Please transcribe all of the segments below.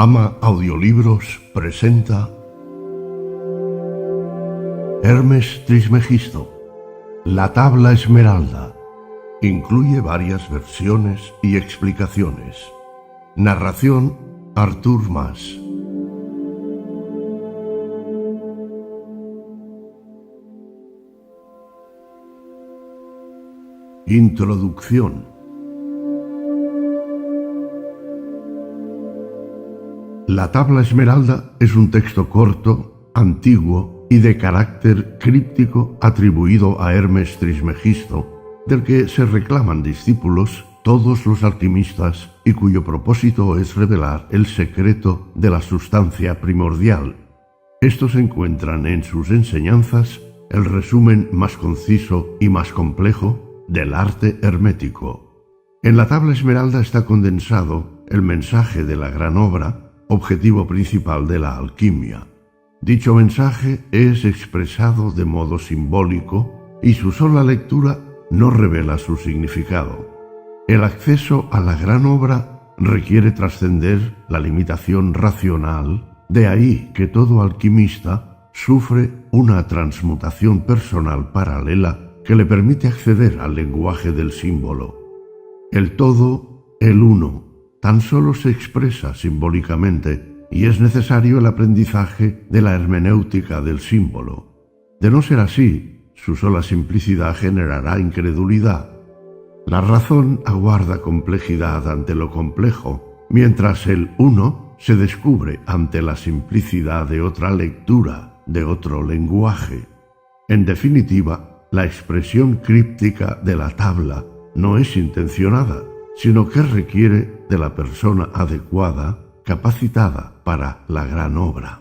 Ama Audiolibros presenta Hermes Trismegisto, la tabla esmeralda. Incluye varias versiones y explicaciones. Narración Artur Mas. Introducción. La tabla esmeralda es un texto corto, antiguo y de carácter críptico atribuido a Hermes Trismegisto, del que se reclaman discípulos todos los alquimistas y cuyo propósito es revelar el secreto de la sustancia primordial. Estos encuentran en sus enseñanzas el resumen más conciso y más complejo del arte hermético. En la tabla esmeralda está condensado el mensaje de la gran obra, objetivo principal de la alquimia. Dicho mensaje es expresado de modo simbólico y su sola lectura no revela su significado. El acceso a la gran obra requiere trascender la limitación racional, de ahí que todo alquimista sufre una transmutación personal paralela que le permite acceder al lenguaje del símbolo. El todo, el uno, tan solo se expresa simbólicamente y es necesario el aprendizaje de la hermenéutica del símbolo. De no ser así, su sola simplicidad generará incredulidad. La razón aguarda complejidad ante lo complejo, mientras el uno se descubre ante la simplicidad de otra lectura, de otro lenguaje. En definitiva, la expresión críptica de la tabla no es intencionada, sino que requiere de la persona adecuada, capacitada para la gran obra.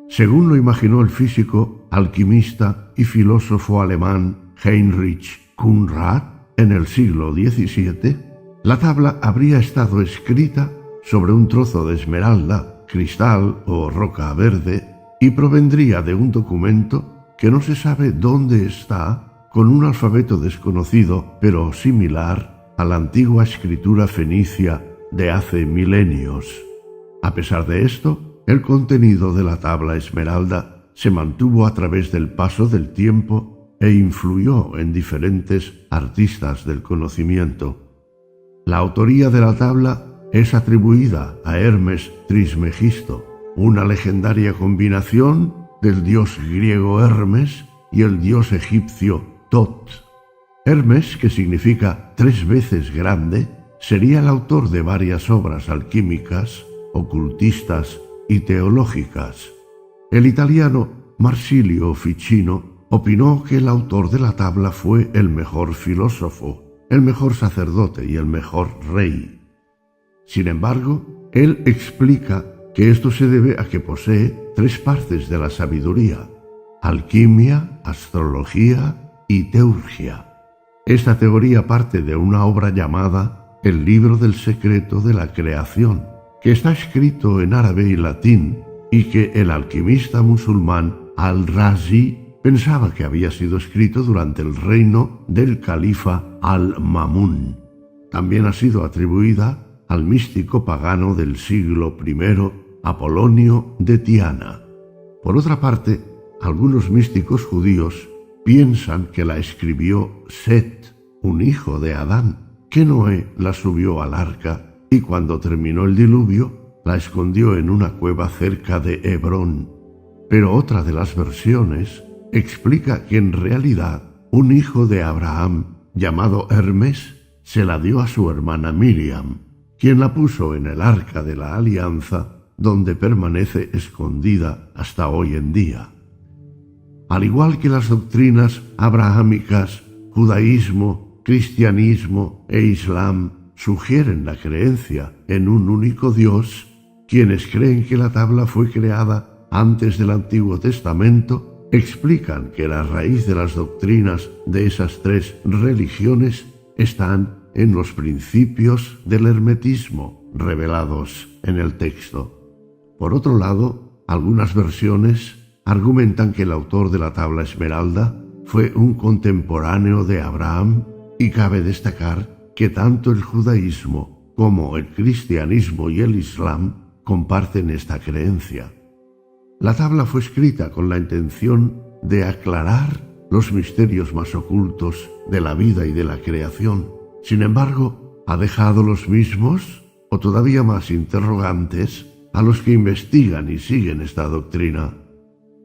Según lo imaginó el físico, alquimista y filósofo alemán Heinrich Kunrad en el siglo XVII, la tabla habría estado escrita sobre un trozo de esmeralda, cristal o roca verde y provendría de un documento que no se sabe dónde está, con un alfabeto desconocido pero similar a la antigua escritura fenicia de hace milenios. A pesar de esto, el contenido de la tabla esmeralda se mantuvo a través del paso del tiempo e influyó en diferentes artistas del conocimiento. La autoría de la tabla es atribuida a Hermes Trismegisto, una legendaria combinación del dios griego Hermes y el dios egipcio Tot. Hermes, que significa 3 veces grande, sería el autor de varias obras alquímicas, ocultistas y teológicas. El italiano Marsilio Ficino opinó que el autor de la tabla fue el mejor filósofo, el mejor sacerdote y el mejor rey. Sin embargo, él explica que esto se debe a que posee 3 partes de la sabiduría: alquimia, astrología y teurgia. Esta teoría parte de una obra llamada El libro del secreto de la creación, que está escrito en árabe y latín y que el alquimista musulmán Al-Razi pensaba que había sido escrito durante el reino del califa Al-Ma'mún. También ha sido atribuida al místico pagano del siglo I, Apolonio de Tiana. Por otra parte, algunos místicos judíos piensan que la escribió Set, un hijo de Adán, que Noé la subió al arca y cuando terminó el diluvio la escondió en una cueva cerca de Hebrón. Pero otra de las versiones explica que en realidad un hijo de Abraham llamado Hermes se la dio a su hermana Miriam, quien la puso en el arca de la alianza, donde permanece escondida hasta hoy en día. Al igual que las doctrinas abrahámicas, judaísmo, cristianismo e islam sugieren la creencia en un único Dios, quienes creen que la tabla fue creada antes del Antiguo Testamento explican que la raíz de las doctrinas de esas 3 religiones están en los principios del hermetismo revelados en el texto. Por otro lado, algunas versiones argumentan que el autor de la tabla esmeralda fue un contemporáneo de Abraham y cabe destacar que tanto el judaísmo como el cristianismo y el islam comparten esta creencia. La tabla fue escrita con la intención de aclarar los misterios más ocultos de la vida y de la creación. Sin embargo, ha dejado los mismos, o todavía más interrogantes, a los que investigan y siguen esta doctrina.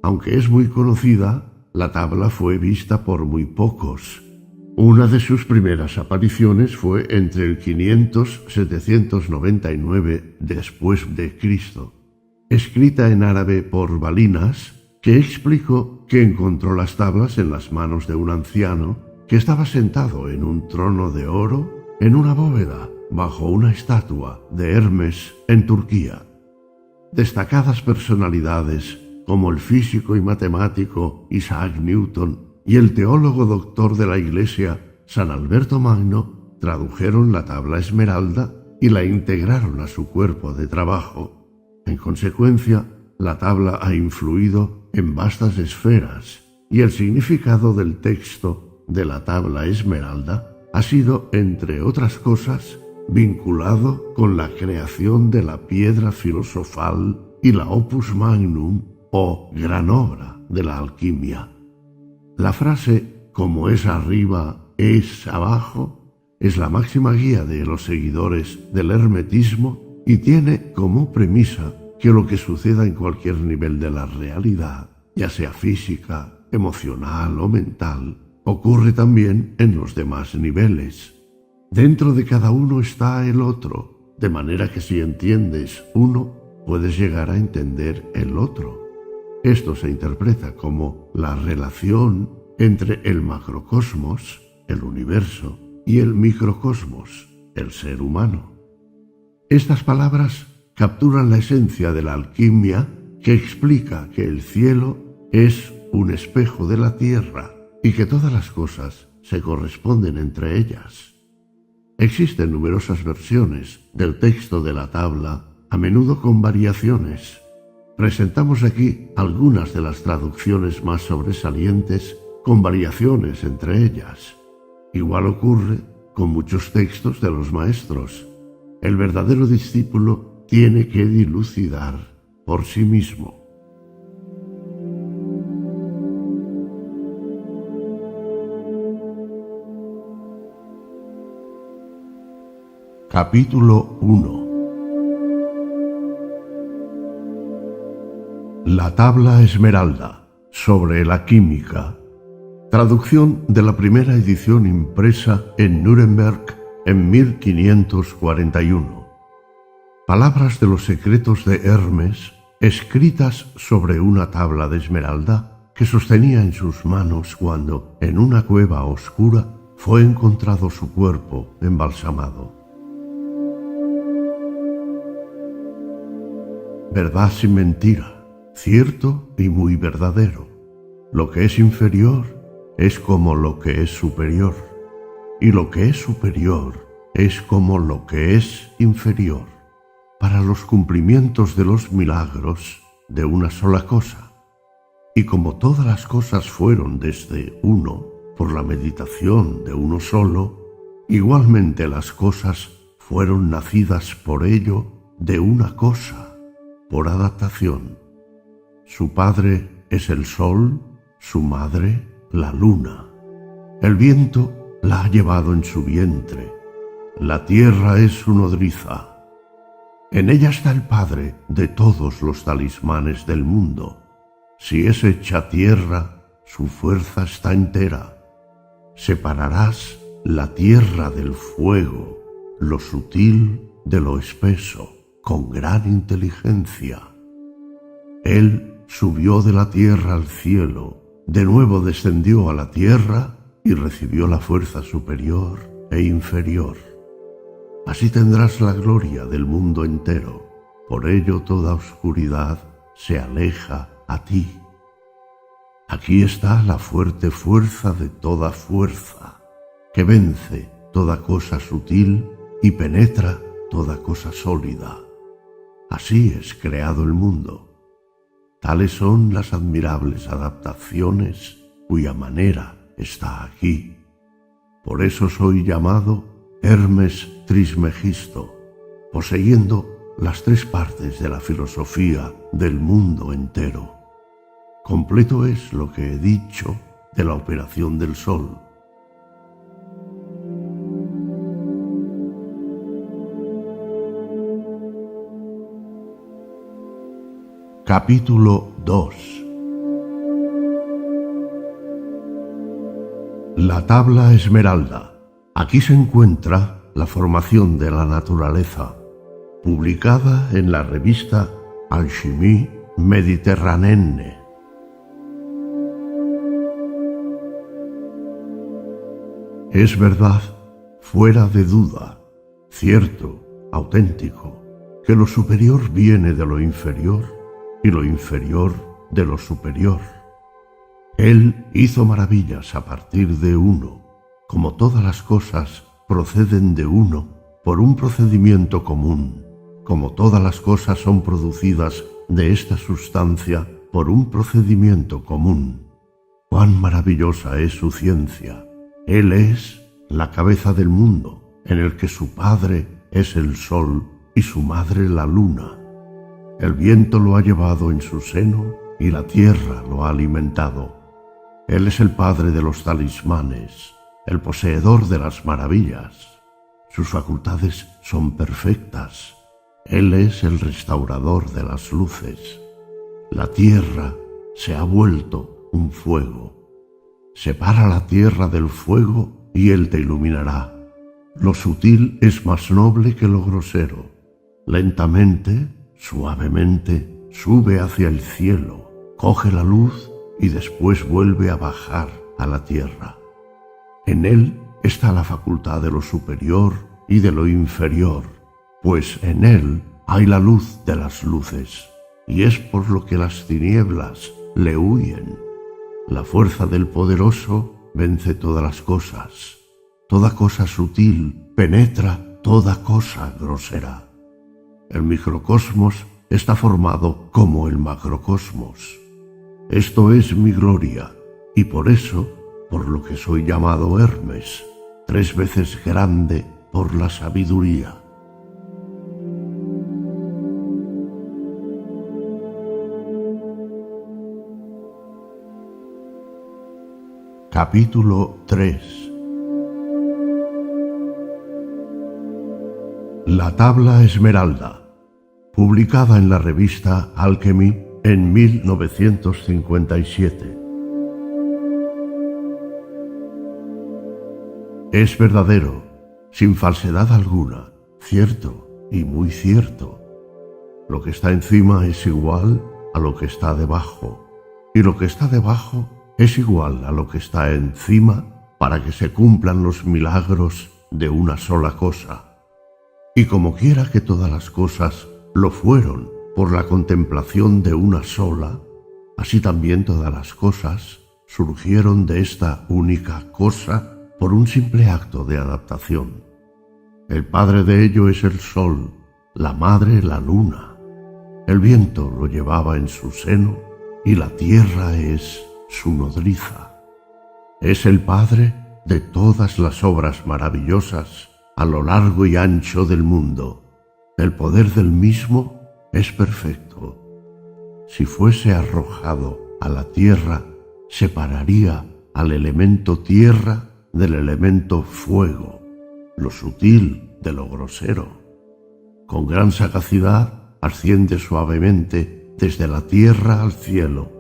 Aunque es muy conocida, la tabla fue vista por muy pocos. Una de sus primeras apariciones fue entre el 500-799 después de Cristo, escrita en árabe por Balinas, que explicó que encontró las tablas en las manos de un anciano que estaba sentado en un trono de oro en una bóveda bajo una estatua de Hermes en Turquía. Destacadas personalidades como el físico y matemático Isaac Newton y el teólogo doctor de la Iglesia San Alberto Magno tradujeron la tabla esmeralda y la integraron a su cuerpo de trabajo. En consecuencia, la tabla ha influido en vastas esferas y el significado del texto de la tabla esmeralda ha sido, entre otras cosas, vinculado con la creación de la piedra filosofal y la opus magnum o gran obra de la alquimia. La frase «como es arriba, es abajo» es la máxima guía de los seguidores del hermetismo y tiene como premisa que lo que suceda en cualquier nivel de la realidad, ya sea física, emocional o mental, ocurre también en los demás niveles. Dentro de cada uno está el otro, de manera que si entiendes uno, puedes llegar a entender el otro. Esto se interpreta como la relación entre el macrocosmos, el universo, y el microcosmos, el ser humano. Estas palabras capturan la esencia de la alquimia, que explica que el cielo es un espejo de la tierra y que todas las cosas se corresponden entre ellas. Existen numerosas versiones del texto de la tabla, a menudo con variaciones. Presentamos aquí algunas de las traducciones más sobresalientes, con variaciones entre ellas. Igual ocurre con muchos textos de los maestros. El verdadero discípulo tiene que dilucidar por sí mismo. Capítulo 1. La tabla esmeralda, sobre la química. Traducción de la primera edición impresa en Nuremberg en 1541. Palabras de los secretos de Hermes, escritas sobre una tabla de esmeralda que sostenía en sus manos cuando, en una cueva oscura, fue encontrado su cuerpo embalsamado. Verdad sin mentira, cierto y muy verdadero. Lo que es inferior es como lo que es superior, y lo que es superior es como lo que es inferior, para los cumplimientos de los milagros de una sola cosa. Y como todas las cosas fueron desde uno, por la meditación de uno solo, igualmente las cosas fueron nacidas por ello de una cosa, por adaptación. Su padre es el sol, su madre la luna. El viento la ha llevado en su vientre. La tierra es su nodriza. En ella está el padre de todos los talismanes del mundo. Si es hecha tierra, su fuerza está entera. Separarás la tierra del fuego, lo sutil de lo espeso, con gran inteligencia. Él subió de la tierra al cielo, de nuevo descendió a la tierra y recibió la fuerza superior e inferior. Así tendrás la gloria del mundo entero. Por ello toda oscuridad se aleja a ti. Aquí está la fuerte fuerza de toda fuerza, que vence toda cosa sutil y penetra toda cosa sólida. Así es creado el mundo. Tales son las admirables adaptaciones cuya manera está aquí. Por eso soy llamado Hermes Trismegisto, poseyendo las tres partes de la filosofía del mundo entero. Completo es lo que he dicho de la operación del Sol. Capítulo 2. La tabla esmeralda. Aquí se encuentra la formación de la naturaleza, publicada en la revista Alchimie Méditerranéenne. Es verdad, fuera de duda, cierto, auténtico, que lo superior viene de lo inferior y lo inferior de lo superior. Él hizo maravillas a partir de uno, como todas las cosas proceden de uno por un procedimiento común, como todas las cosas son producidas de esta sustancia por un procedimiento común. ¡Cuán maravillosa es su ciencia! Él es la cabeza del mundo, en el que su padre es el sol y su madre la luna. El viento lo ha llevado en su seno y la tierra lo ha alimentado. Él es el padre de los talismanes, el poseedor de las maravillas. Sus facultades son perfectas. Él es el restaurador de las luces. La tierra se ha vuelto un fuego. Separa la tierra del fuego y él te iluminará. Lo sutil es más noble que lo grosero. Lentamente, suavemente, sube hacia el cielo, coge la luz y después vuelve a bajar a la tierra. En él está la facultad de lo superior y de lo inferior, pues en él hay la luz de las luces, y es por lo que las tinieblas le huyen. La fuerza del poderoso vence todas las cosas. Toda cosa sutil penetra toda cosa grosera. El microcosmos está formado como el macrocosmos. Esto es mi gloria, y por eso, por lo que soy llamado Hermes, 3 veces grande por la sabiduría. Capítulo 3. La tabla esmeralda, publicada en la revista Alchemy en 1957. Es verdadero, sin falsedad alguna, cierto y muy cierto. Lo que está encima es igual a lo que está debajo, y lo que está debajo es igual a lo que está encima, para que se cumplan los milagros de una sola cosa. Y como quiera que todas las cosas lo fueron por la contemplación de una sola, así también todas las cosas surgieron de esta única cosa por un simple acto de adaptación. El padre de ello es el sol, la madre la luna. El viento lo llevaba en su seno y la tierra es su nodriza. Es el padre de todas las obras maravillosas a lo largo y ancho del mundo. El poder del mismo es perfecto. Si fuese arrojado a la tierra, separaría al elemento tierra del elemento fuego, lo sutil de lo grosero. Con gran sagacidad asciende suavemente desde la tierra al cielo,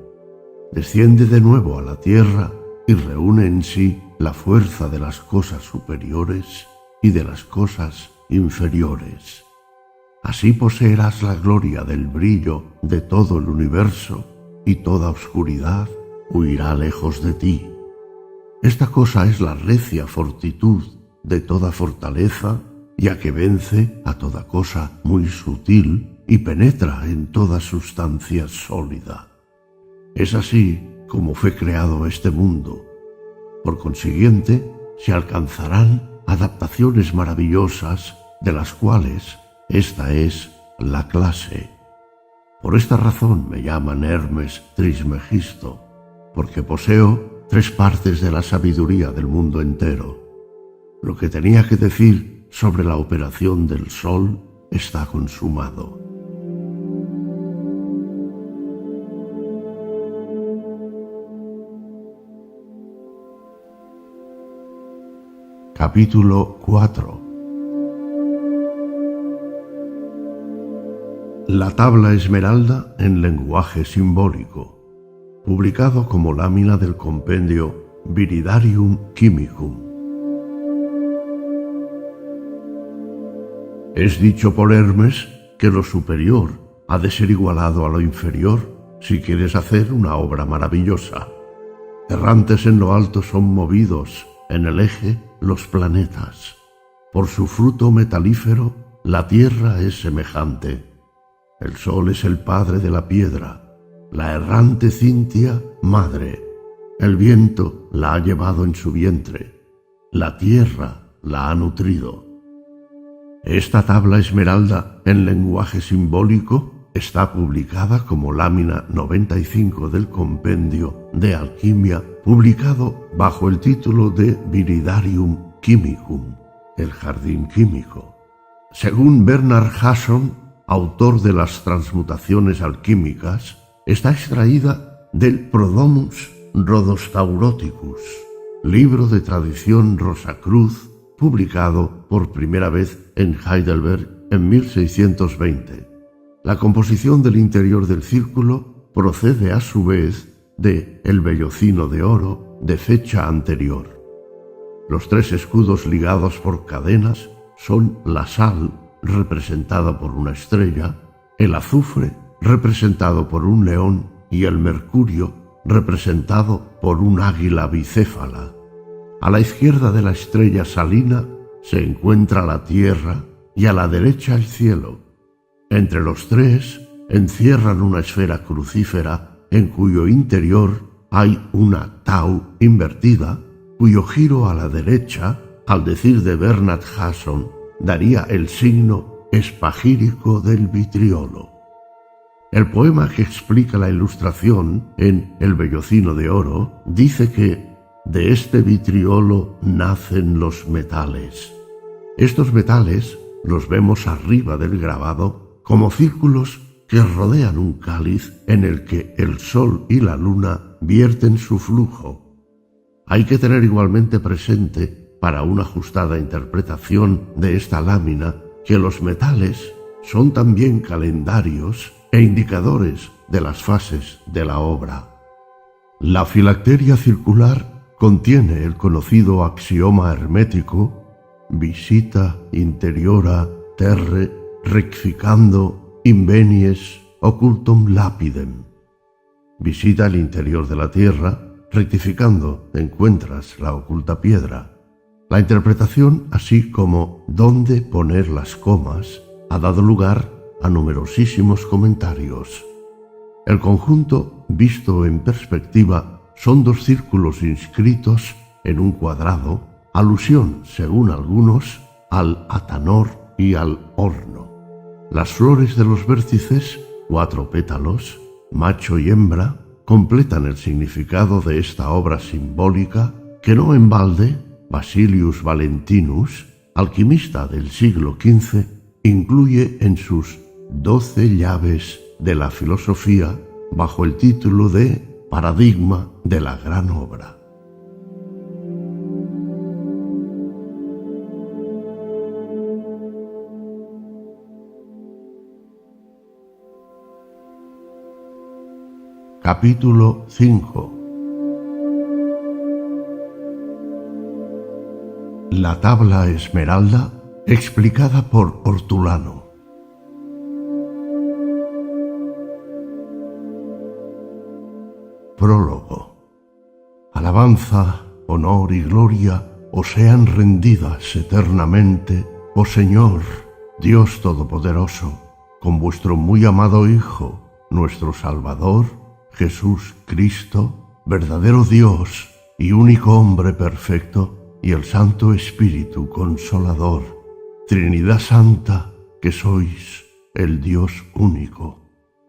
desciende de nuevo a la tierra y reúne en sí la fuerza de las cosas superiores y de las cosas inferiores. Así poseerás la gloria del brillo de todo el universo y toda oscuridad huirá lejos de ti. Esta cosa es la recia fortitud de toda fortaleza, ya que vence a toda cosa muy sutil y penetra en toda sustancia sólida. Es así como fue creado este mundo. Por consiguiente, se alcanzarán adaptaciones maravillosas, de las cuales esta es la clase. Por esta razón me llaman Hermes Trismegisto, porque poseo 3 partes de la sabiduría del mundo entero. Lo que tenía que decir sobre la operación del sol está consumado. Capítulo 4. La tabla esmeralda en lenguaje simbólico, publicado como lámina del compendio Viridarium Chemicum. Es dicho por Hermes que lo superior ha de ser igualado a lo inferior si quieres hacer una obra maravillosa. Errantes en lo alto son movidos en el eje los planetas. Por su fruto metalífero, la tierra es semejante. El sol es el padre de la piedra, la errante Cintia, madre. El viento la ha llevado en su vientre, la tierra la ha nutrido. Esta tabla esmeralda en lenguaje simbólico está publicada como lámina 95 del compendio de alquimia, publicado bajo el título de Viridarium Chemicum, el jardín químico. Según Bernard Jason, autor de las transmutaciones alquímicas, está extraída del Prodomus Rhodostauroticus, libro de tradición Rosacruz, publicado por primera vez en Heidelberg en 1620. La composición del interior del círculo procede a su vez de el vellocino de oro de fecha anterior. Los tres escudos ligados por cadenas son la sal, representada por una estrella, el azufre, representado por un león, y el mercurio, representado por un águila bicéfala. A la izquierda de la estrella salina se encuentra la tierra y a la derecha el cielo. Entre los tres encierran una esfera crucífera en cuyo interior hay una tau invertida, cuyo giro a la derecha, al decir de Bernard Jason, daría el signo espagírico del vitriolo. El poema que explica la ilustración en El vellocino de oro dice que de este vitriolo nacen los metales. Estos metales los vemos arriba del grabado como círculos que rodean un cáliz en el que el sol y la luna vierten su flujo. Hay que tener igualmente presente, para una ajustada interpretación de esta lámina, que los metales son también calendarios e indicadores de las fases de la obra. La filacteria circular contiene el conocido axioma hermético visita interiora terre rectificando invenies occultum lapidem. Visita el interior de la tierra, rectificando encuentras la oculta piedra. La interpretación, así como dónde poner las comas, ha dado lugar a numerosísimos comentarios. El conjunto, visto en perspectiva, son dos círculos inscritos en un cuadrado, alusión, según algunos, al atanor y al horno. Las flores de los vértices, 4 pétalos, macho y hembra, completan el significado de esta obra simbólica que no en balde Basilius Valentinus, alquimista del siglo XV, incluye en sus 12 llaves de la filosofía bajo el título de Paradigma de la gran obra. Capítulo 5. La tabla esmeralda explicada por Hortulano. Prólogo. Alabanza, honor y gloria os sean rendidas eternamente, oh Señor, Dios Todopoderoso, con vuestro muy amado Hijo, nuestro Salvador, Jesús Cristo, verdadero Dios y único hombre perfecto, y el Santo Espíritu Consolador, Trinidad Santa, que sois el Dios único.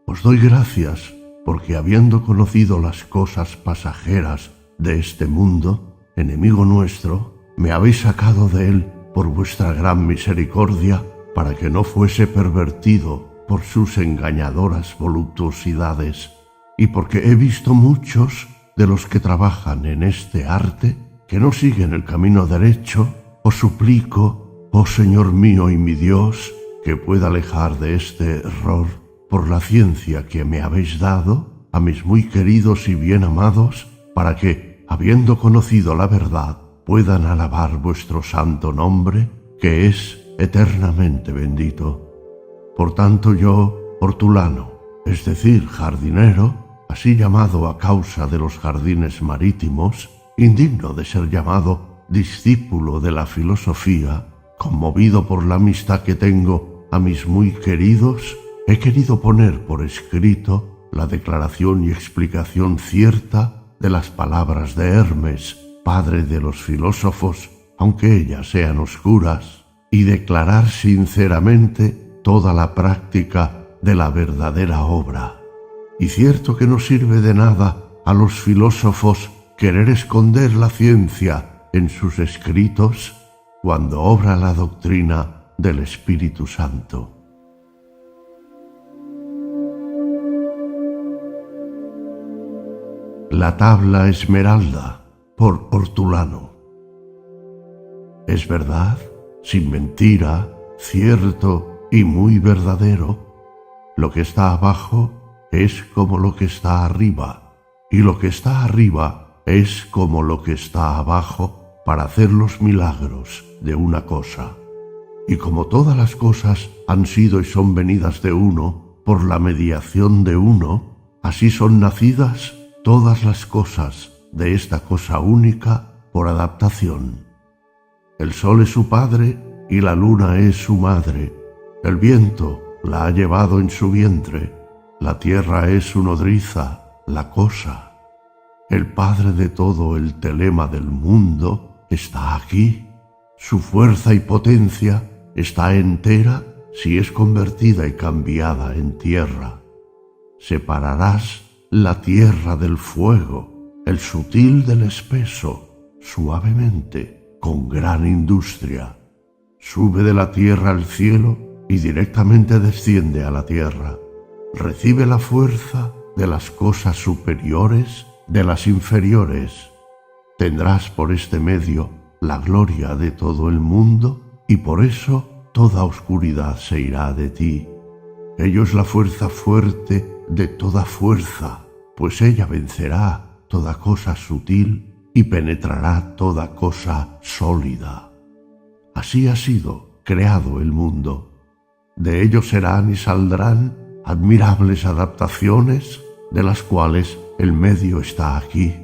Os doy gracias porque habiendo conocido las cosas pasajeras de este mundo, enemigo nuestro, me habéis sacado de él por vuestra gran misericordia para que no fuese pervertido por sus engañadoras voluptuosidades, y porque he visto muchos de los que trabajan en este arte que no siguen el camino derecho, os suplico, oh Señor mío y mi Dios, que pueda alejar de este error, por la ciencia que me habéis dado, a mis muy queridos y bien amados, para que, habiendo conocido la verdad, puedan alabar vuestro santo nombre, que es eternamente bendito. Por tanto yo, hortulano, es decir, jardinero, así llamado a causa de los jardines marítimos, indigno de ser llamado discípulo de la filosofía, conmovido por la amistad que tengo a mis muy queridos, he querido poner por escrito la declaración y explicación cierta de las palabras de Hermes, padre de los filósofos, aunque ellas sean oscuras, y declarar sinceramente toda la práctica de la verdadera obra. Y cierto que no sirve de nada a los filósofos querer esconder la ciencia en sus escritos cuando obra la doctrina del Espíritu Santo. La tabla esmeralda, por Hortulano. Es verdad, sin mentira, cierto y muy verdadero, lo que está abajo es como lo que está arriba, y lo que está arriba es como lo que está abajo para hacer los milagros de una cosa. Y como todas las cosas han sido y son venidas de uno por la mediación de uno, así son nacidas todas las cosas de esta cosa única por adaptación. El sol es su padre y la luna es su madre. El viento la ha llevado en su vientre. La tierra es su nodriza, la cosa. El padre de todo el telema del mundo está aquí. Su fuerza y potencia está entera si es convertida y cambiada en tierra. Separarás la tierra del fuego, el sutil del espeso, suavemente, con gran industria. Sube de la tierra al cielo y directamente desciende a la tierra. Recibe la fuerza de las cosas superiores de las inferiores. Tendrás por este medio la gloria de todo el mundo y por eso toda oscuridad se irá de ti. Ello es la fuerza fuerte de toda fuerza, pues ella vencerá toda cosa sutil y penetrará toda cosa sólida. Así ha sido creado el mundo. De ello serán y saldrán admirables adaptaciones, de las cuales el medio está aquí.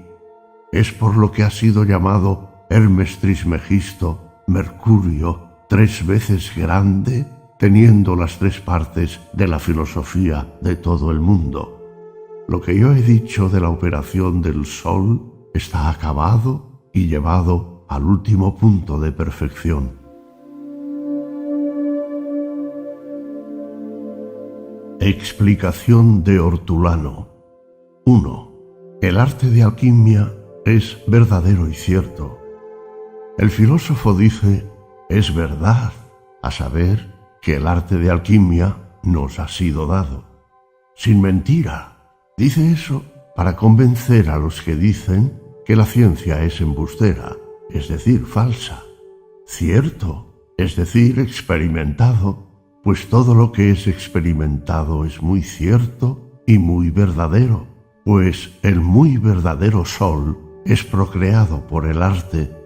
Es por lo que ha sido llamado Hermes Trismegisto, Mercurio, 3 veces grande, teniendo las 3 partes de la filosofía de todo el mundo. Lo que yo he dicho de la operación del Sol está acabado y llevado al último punto de perfección. Explicación de Hortulano. 1. El arte de alquimia es verdadero y cierto. El filósofo dice, es verdad, a saber, que el arte de alquimia nos ha sido dado. Sin mentira, dice eso para convencer a los que dicen que la ciencia es embustera, es decir, falsa. Cierto, es decir, experimentado, pues todo lo que es experimentado es muy cierto y muy verdadero, pues el muy verdadero sol es procreado por el arte.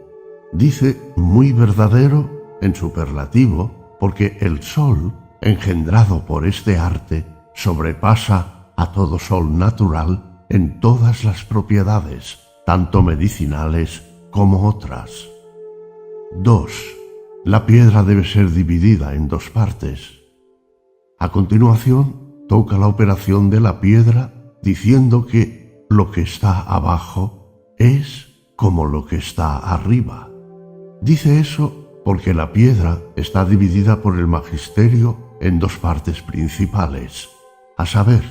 Dice muy verdadero en superlativo, porque el sol, engendrado por este arte, sobrepasa a todo sol natural en todas las propiedades, tanto medicinales como otras. 2. La piedra debe ser dividida en 2 partes. A continuación, toca la operación de la piedra diciendo que lo que está abajo es como lo que está arriba. Dice eso porque la piedra está dividida por el magisterio en 2 partes principales, a saber,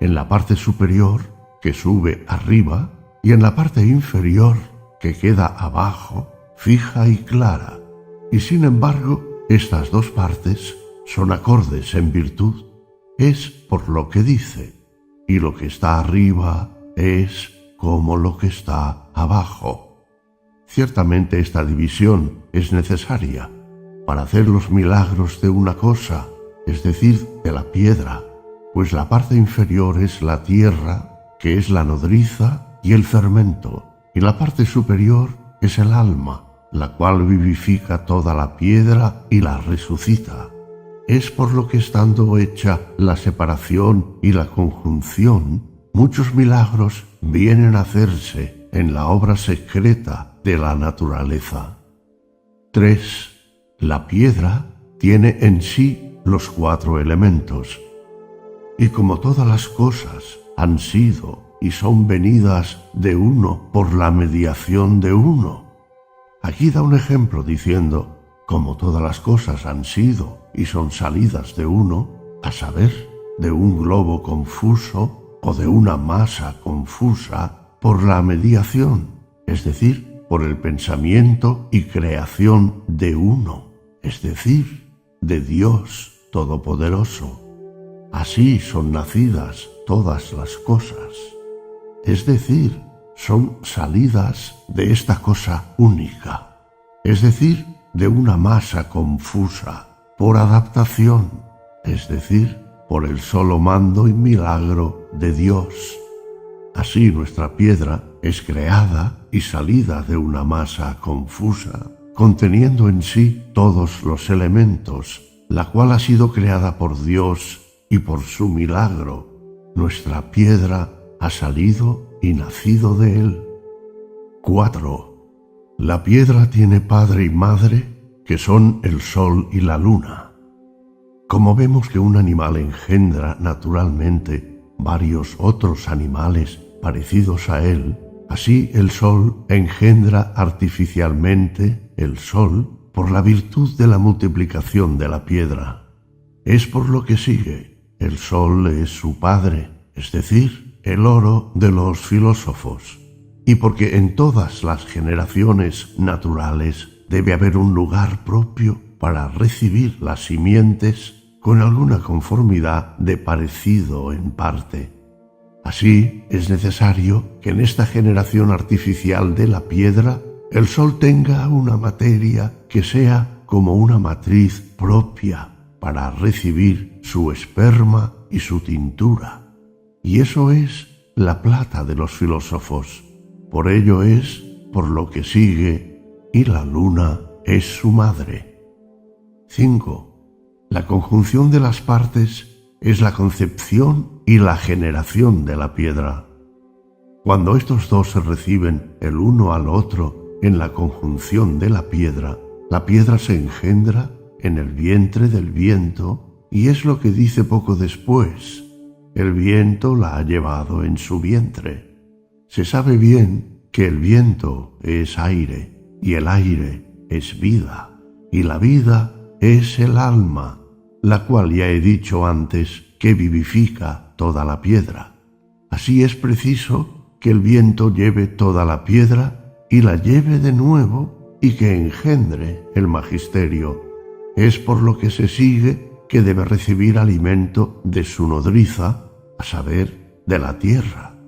en la parte superior, que sube arriba, y en la parte inferior, que queda abajo, fija y clara. Y sin embargo, estas 2 partes son acordes en virtud, es por lo que dice, y lo que está arriba es como lo que está abajo. Ciertamente esta división es necesaria para hacer los milagros de una cosa, es decir, de la piedra, pues la parte inferior es la tierra, que es la nodriza y el fermento, y la parte superior es el alma, la cual vivifica toda la piedra y la resucita. Es por lo que estando hecha la separación y la conjunción, muchos milagros vienen a hacerse en la obra secreta de la naturaleza. 3. La piedra tiene en sí los 4 elementos, y como todas las cosas han sido y son venidas de uno por la mediación de uno. Aquí da un ejemplo diciendo, como todas las cosas han sido y son salidas de uno, a saber, de un globo confuso o de una masa confusa por la mediación, es decir, por el pensamiento y creación de uno, es decir, de Dios Todopoderoso. Así son nacidas todas las cosas, es decir, son salidas de esta cosa única, es decir, de una masa confusa, por adaptación, es decir, por el solo mando y milagro de Dios. Así nuestra piedra es creada y salida de una masa confusa, conteniendo en sí todos los elementos, la cual ha sido creada por Dios y por su milagro. Nuestra piedra ha salido y nacido de él. 4. La piedra tiene padre y madre, que son el sol y la luna. Como vemos que un animal engendra naturalmente varios otros animales parecidos a él, así el sol engendra artificialmente el sol por la virtud de la multiplicación de la piedra. Es por lo que sigue, el sol es su padre, es decir, el oro de los filósofos, y porque en todas las generaciones naturales debe haber un lugar propio para recibir las simientes con alguna conformidad de parecido en parte. Así es necesario que en esta generación artificial de la piedra el sol tenga una materia que sea como una matriz propia para recibir su esperma y su tintura. Y eso es la plata de los filósofos. Por ello es por lo que sigue, y la luna es su madre. 5. La conjunción de las partes es la concepción y la generación de la piedra. Cuando estos dos se reciben el uno al otro en la conjunción de la piedra se engendra en el vientre del viento, y es lo que dice poco después: el viento la ha llevado en su vientre. Se sabe bien que el viento es aire, y el aire es vida, y la vida es el alma, la cual ya he dicho antes que vivifica toda la piedra. Así es preciso que el viento lleve toda la piedra y la lleve de nuevo, y que engendre el magisterio. Es por lo que se sigue que debe recibir alimento de su nodriza, a saber, de la tierra.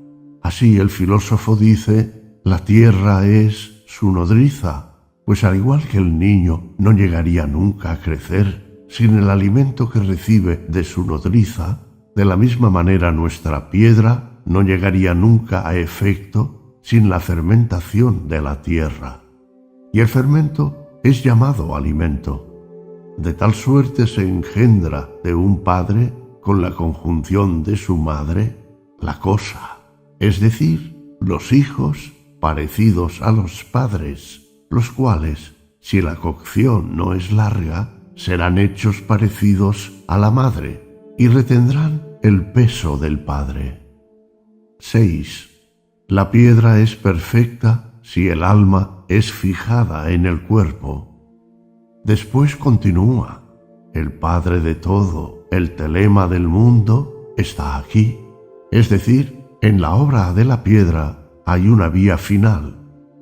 Así el filósofo dice, la tierra es su nodriza, pues al igual que el niño no llegaría nunca a crecer sin el alimento que recibe de su nodriza, de la misma manera nuestra piedra no llegaría nunca a efecto sin la fermentación de la tierra. Y el fermento es llamado alimento. De tal suerte se engendra de un padre con la conjunción de su madre la cosa, es decir, los hijos parecidos a los padres, los cuales, si la cocción no es larga, serán hechos parecidos a la madre y retendrán el peso del padre. 6. La piedra es perfecta si el alma es fijada en el cuerpo. Después continúa, el Padre de todo, el telema del mundo, está aquí. Es decir, en la obra de la piedra hay una vía final,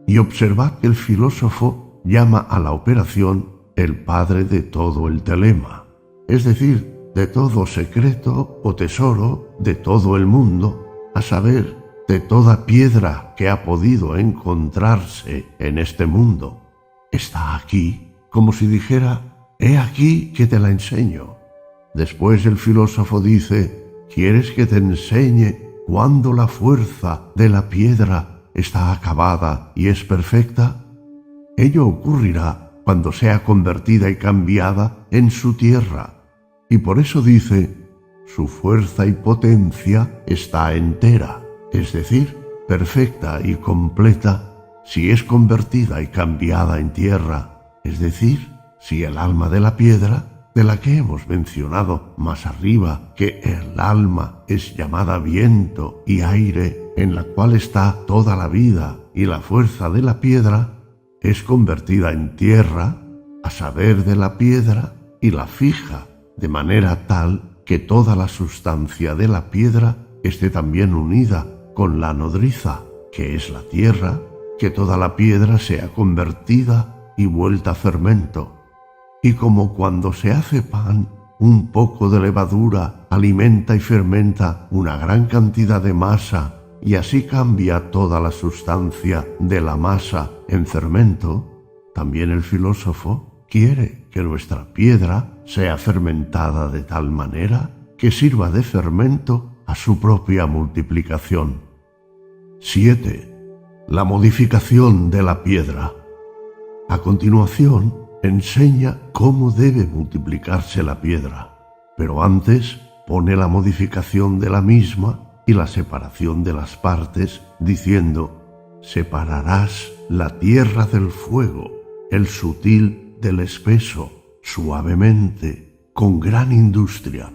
y observad que el filósofo llama a la operación el Padre de todo el telema. es decir, de todo secreto o tesoro de todo el mundo, a saber, de toda piedra que ha podido encontrarse en este mundo. Está aquí, como si dijera, he aquí que te la enseño. Después el filósofo dice, ¿quieres que te enseñe cuándo la fuerza de la piedra está acabada y es perfecta? Ello ocurrirá cuando sea convertida y cambiada en su tierra. Y por eso dice, su fuerza y potencia está entera, es decir, perfecta y completa, si es convertida y cambiada en tierra, es decir, si el alma de la piedra, de la que hemos mencionado más arriba, que el alma es llamada viento y aire, en la cual está toda la vida y la fuerza de la piedra, es convertida en tierra, a saber de la piedra, y la fija, de manera tal que toda la sustancia de la piedra esté también unida con la nodriza, que es la tierra, que toda la piedra sea convertida y vuelta a fermento. Y como cuando se hace pan, un poco de levadura alimenta y fermenta una gran cantidad de masa, y así cambia toda la sustancia de la masa en fermento, también el filósofo quiere que nuestra piedra sea fermentada de tal manera que sirva de fermento a su propia multiplicación. 7. La modificación de la piedra. A continuación, enseña cómo debe multiplicarse la piedra, pero antes pone la modificación de la misma y la separación de las partes, diciendo, separarás la tierra del fuego, el sutil del espeso, suavemente, con gran industria.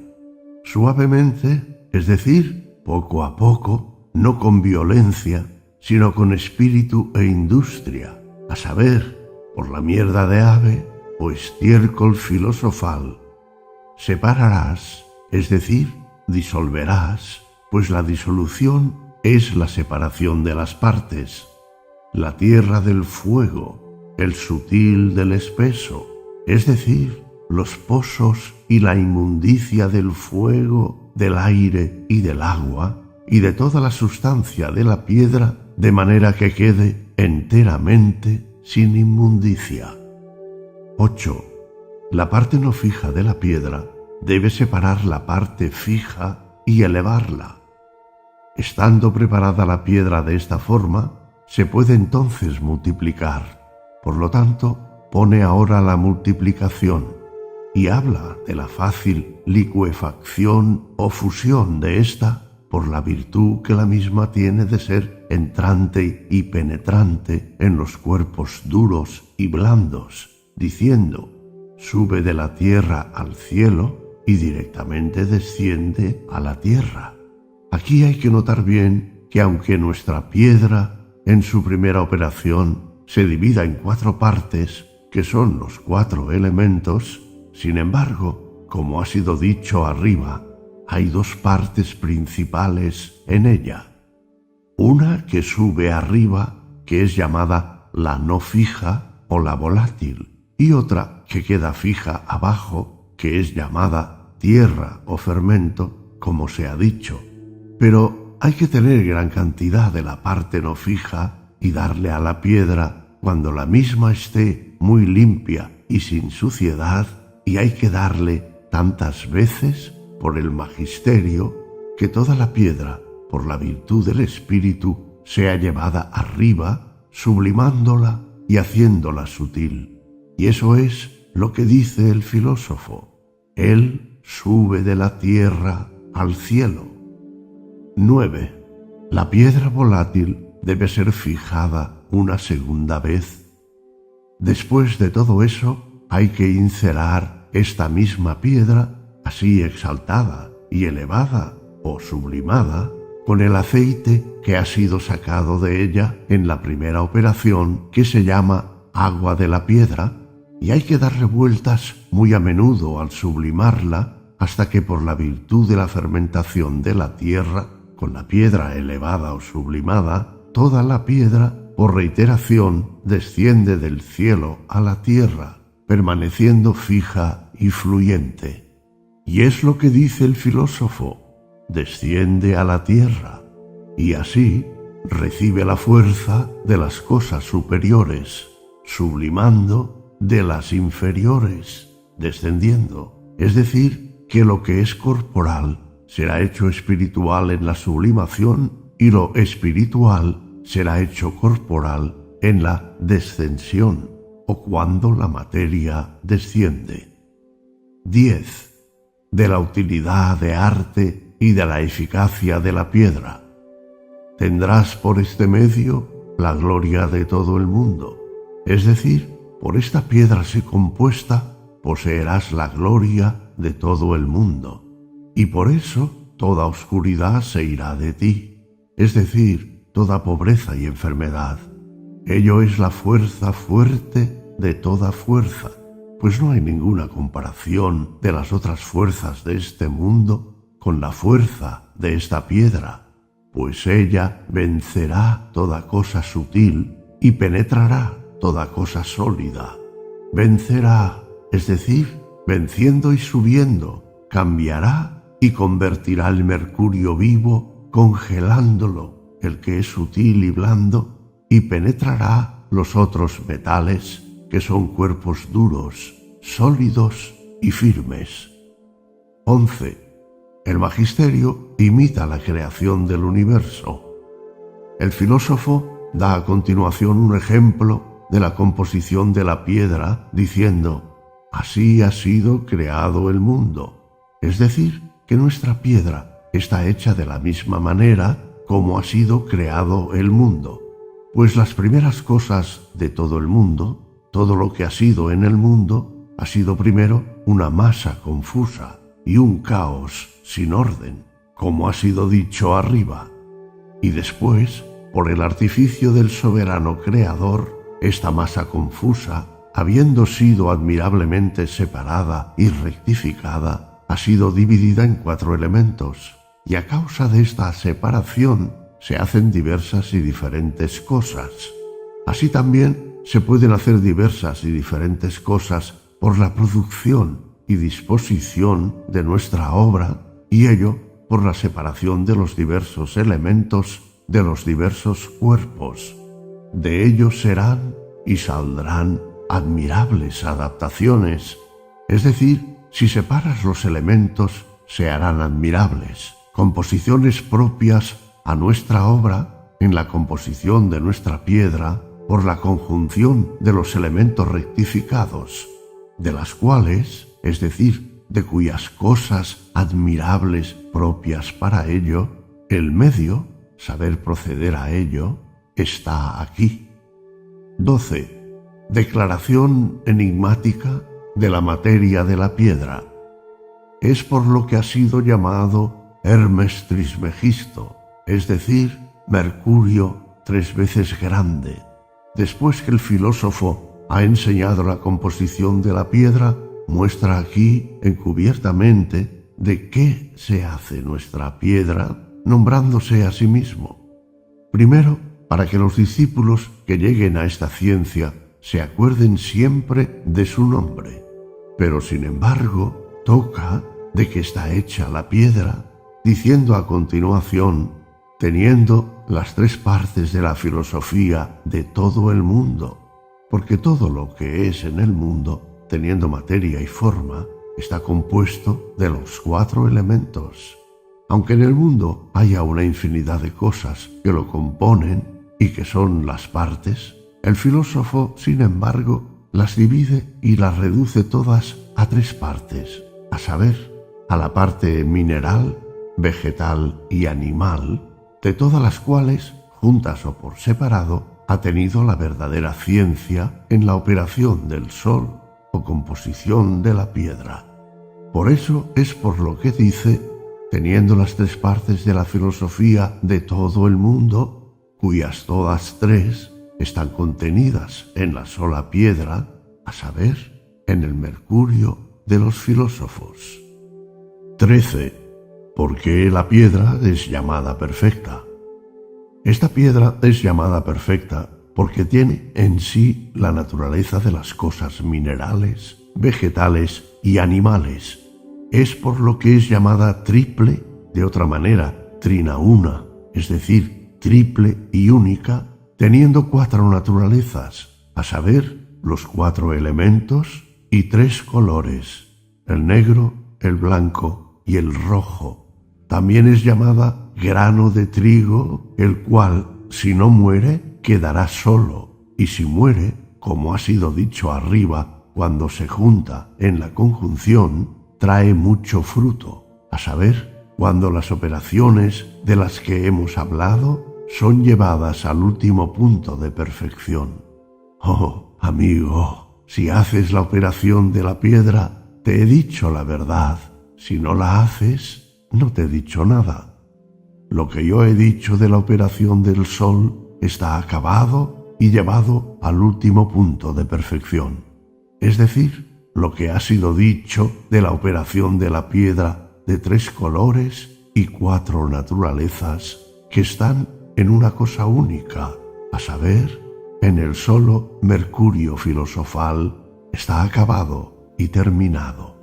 Suavemente, es decir, poco a poco, no con violencia, sino con espíritu e industria, a saber, por la mierda de ave o estiércol filosofal. Separarás, es decir, disolverás, pues la disolución es la separación de las partes. La tierra del fuego, el sutil del espeso, es decir, los pozos y la inmundicia del fuego, del aire y del agua, y de toda la sustancia de la piedra, de manera que quede enteramente sin inmundicia. 8. La parte no fija de la piedra debe separar la parte fija y elevarla. Estando preparada la piedra de esta forma, se puede entonces multiplicar. Por lo tanto, pone ahora la multiplicación y habla de la fácil licuefacción o fusión de ésta por la virtud que la misma tiene de ser entrante y penetrante en los cuerpos duros y blandos, diciendo, sube de la tierra al cielo y directamente desciende a la tierra. Aquí hay que notar bien que aunque nuestra piedra, en su primera operación, se divida en 4 partes, que son los 4 elementos, sin embargo, como ha sido dicho arriba, hay 2 partes principales en ella. Una que sube arriba, que es llamada la no fija o la volátil, y otra que queda fija abajo, que es llamada tierra o fermento, como se ha dicho. Pero hay que tener gran cantidad de la parte no fija y darle a la piedra cuando la misma esté muy limpia y sin suciedad, y hay que darle tantas veces por el magisterio que toda la piedra, por la virtud del Espíritu, sea llevada arriba, sublimándola y haciéndola sutil. Y eso es lo que dice el filósofo. Él sube de la tierra al cielo. 9. La piedra volátil debe ser fijada una segunda vez. Después de todo eso, hay que incerar esta misma piedra, así exaltada y elevada o sublimada, con el aceite que ha sido sacado de ella en la primera operación, que se llama agua de la piedra, y hay que darle vueltas muy a menudo al sublimarla, hasta que por la virtud de la fermentación de la tierra, con la piedra elevada o sublimada, toda la piedra, por reiteración, desciende del cielo a la tierra, permaneciendo fija y fluyente. Y es lo que dice el filósofo: desciende a la tierra, y así recibe la fuerza de las cosas superiores, sublimando de las inferiores, descendiendo. Es decir, que lo que es corporal será hecho espiritual en la sublimación, y lo espiritual será hecho corporal en la descensión, o cuando la materia desciende. 10. De la utilidad de arte y de la eficacia de la piedra. Tendrás por este medio la gloria de todo el mundo, es decir, por esta piedra así compuesta poseerás la gloria de todo el mundo, y por eso toda oscuridad se irá de ti, es decir, toda pobreza y enfermedad. Ello es la fuerza fuerte de toda fuerza, pues no hay ninguna comparación de las otras fuerzas de este mundo con la fuerza de esta piedra, pues ella vencerá toda cosa sutil y penetrará toda cosa sólida. Vencerá, es decir, venciendo y subiendo, cambiará y convertirá el mercurio vivo, congelándolo, el que es sutil y blando, y penetrará los otros metales, que son cuerpos duros, sólidos y firmes. 11. El magisterio imita la creación del universo. El filósofo da a continuación un ejemplo de la composición de la piedra, diciendo: así ha sido creado el mundo. Es decir, que nuestra piedra está hecha de la misma manera como ha sido creado el mundo, pues las primeras cosas de todo el mundo, todo lo que ha sido en el mundo, ha sido primero una masa confusa y un caos sin orden, como ha sido dicho arriba, y después, por el artificio del soberano creador, esta masa confusa, habiendo sido admirablemente separada y rectificada, ha sido dividida en 4 elementos, y a causa de esta separación se hacen diversas y diferentes cosas. Así también se pueden hacer diversas y diferentes cosas por la producción y disposición de nuestra obra, y ello por la separación de los diversos elementos de los diversos cuerpos. De ellos serán y saldrán admirables adaptaciones, es decir, si separas los elementos se harán admirables, composiciones propias a nuestra obra en la composición de nuestra piedra por la conjunción de los elementos rectificados, de las cuales, es decir, de cuyas cosas admirables propias para ello, el medio, saber proceder a ello, está aquí. 12. Declaración enigmática de la materia de la piedra. Es por lo que ha sido llamado Hermes Trismegisto, es decir, Mercurio 3 veces grande. Después que el filósofo ha enseñado la composición de la piedra, muestra aquí encubiertamente de qué se hace nuestra piedra, nombrándose a sí mismo. Primero, para que los discípulos que lleguen a esta ciencia se acuerden siempre de su nombre, pero sin embargo toca de que está hecha la piedra, diciendo a continuación, teniendo las 3 partes de la filosofía de todo el mundo, porque todo lo que es en el mundo, teniendo materia y forma, está compuesto de los 4 elementos. Aunque en el mundo haya una infinidad de cosas que lo componen y que son las partes, el filósofo, sin embargo, las divide y las reduce todas a 3 partes, a saber, a la parte mineral, vegetal y animal, de todas las cuales, juntas o por separado, ha tenido la verdadera ciencia en la operación del sol o composición de la piedra. Por eso es por lo que dice, teniendo las 3 partes de la filosofía de todo el mundo, cuyas todas 3 están contenidas en la sola piedra, a saber, en el mercurio de los filósofos. 13. ¿Por qué la piedra es llamada perfecta? Esta piedra es llamada perfecta porque tiene en sí la naturaleza de las cosas minerales, vegetales y animales, Es por lo que es llamada triple, de otra manera, trinauna, es decir, triple y única, teniendo 4 naturalezas, a saber, los 4 elementos y 3 colores, el negro, el blanco y el rojo. También es llamada grano de trigo, el cual, si no muere, quedará solo, y si muere, como ha sido dicho arriba, cuando se junta en la conjunción, trae mucho fruto, a saber, cuando las operaciones de las que hemos hablado son llevadas al último punto de perfección. Oh, amigo, si haces la operación de la piedra, te he dicho la verdad. Si no la haces, no te he dicho nada. Lo que yo he dicho de la operación del sol está acabado y llevado al último punto de perfección. Es decir, lo que ha sido dicho de la operación de la piedra de 3 colores y 4 naturalezas que están en una cosa única, a saber, en el solo mercurio filosofal, está acabado y terminado.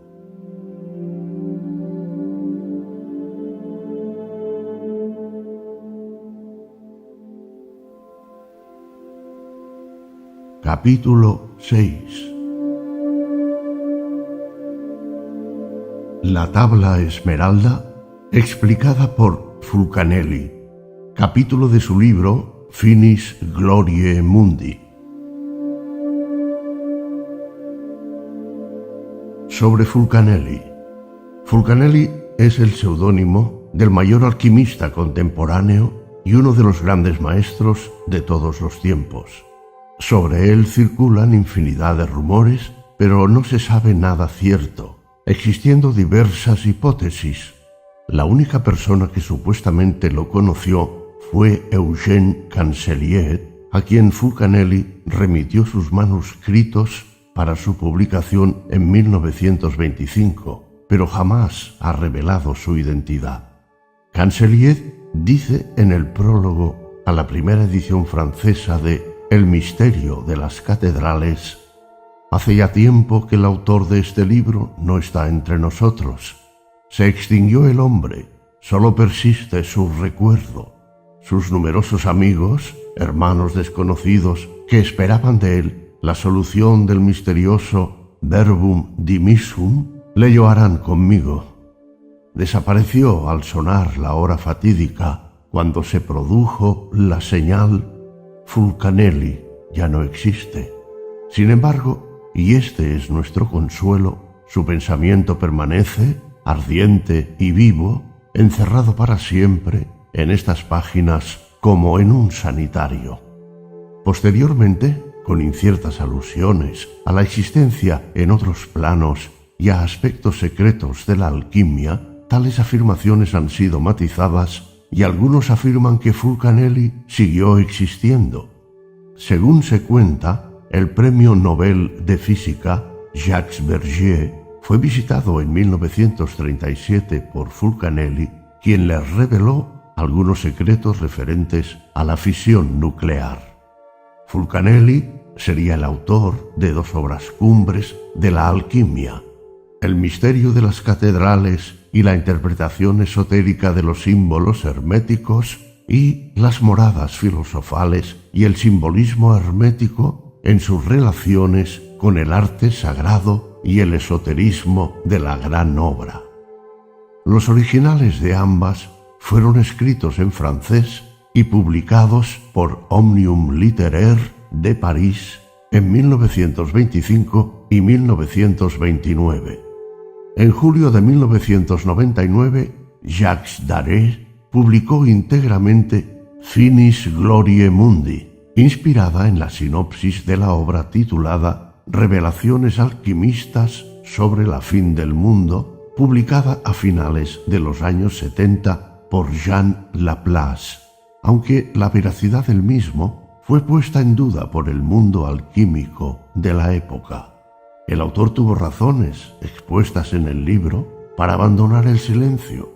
Capítulo 6. La tabla esmeralda, explicada por Fulcanelli, capítulo de su libro Finis Gloriae Mundi. Sobre Fulcanelli. Fulcanelli es el seudónimo del mayor alquimista contemporáneo y uno de los grandes maestros de todos los tiempos. Sobre él circulan infinidad de rumores, pero no se sabe nada cierto, existiendo diversas hipótesis. La única persona que supuestamente lo conoció fue Eugène Cancelliet, a quien Fulcanelli remitió sus manuscritos para su publicación en 1925, pero jamás ha revelado su identidad. Cancelliet dice en el prólogo a la primera edición francesa de El misterio de las catedrales: hace ya tiempo que el autor de este libro no está entre nosotros. Se extinguió el hombre, solo persiste su recuerdo. Sus numerosos amigos, hermanos desconocidos, que esperaban de él la solución del misterioso verbum dimissum, le llorarán conmigo. Desapareció al sonar la hora fatídica, cuando se produjo la señal. Fulcanelli ya no existe. Sin embargo, y este es nuestro consuelo, su pensamiento permanece, ardiente y vivo, encerrado para siempre en estas páginas como en un sanitario. Posteriormente, con inciertas alusiones a la existencia en otros planos y a aspectos secretos de la alquimia, tales afirmaciones han sido matizadas y algunos afirman que Fulcanelli siguió existiendo. Según se cuenta, el premio Nobel de Física, Jacques Bergier, fue visitado en 1937 por Fulcanelli, quien le reveló algunos secretos referentes a la fisión nuclear. Fulcanelli sería el autor de 2 obras cumbres de la alquimia: El misterio de las catedrales y la interpretación esotérica de los símbolos herméticos, y Las moradas filosofales y el simbolismo hermético en sus relaciones con el arte sagrado y el esoterismo de la gran obra. Los originales de ambas fueron escritos en francés y publicados por Omnium Littéraire de París en 1925 y 1929. En julio de 1999, Jacques Daré publicó íntegramente Finis Gloriae Mundi, inspirada en la sinopsis de la obra titulada Revelaciones alquimistas sobre la fin del mundo, publicada a finales de los años 70 por Jean Laplace, aunque la veracidad del mismo fue puesta en duda por el mundo alquímico de la época. El autor tuvo razones, expuestas en el libro, para abandonar el silencio.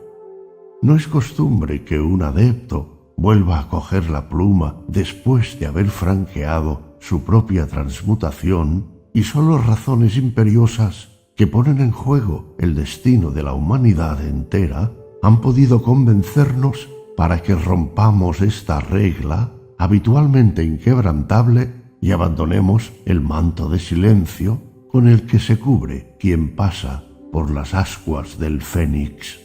No es costumbre que un adepto vuelva a coger la pluma después de haber franqueado su propia transmutación, y solo razones imperiosas que ponen en juego el destino de la humanidad entera, han podido convencernos para que rompamos esta regla habitualmente inquebrantable y abandonemos el manto de silencio con el que se cubre quien pasa por las ascuas del Fénix.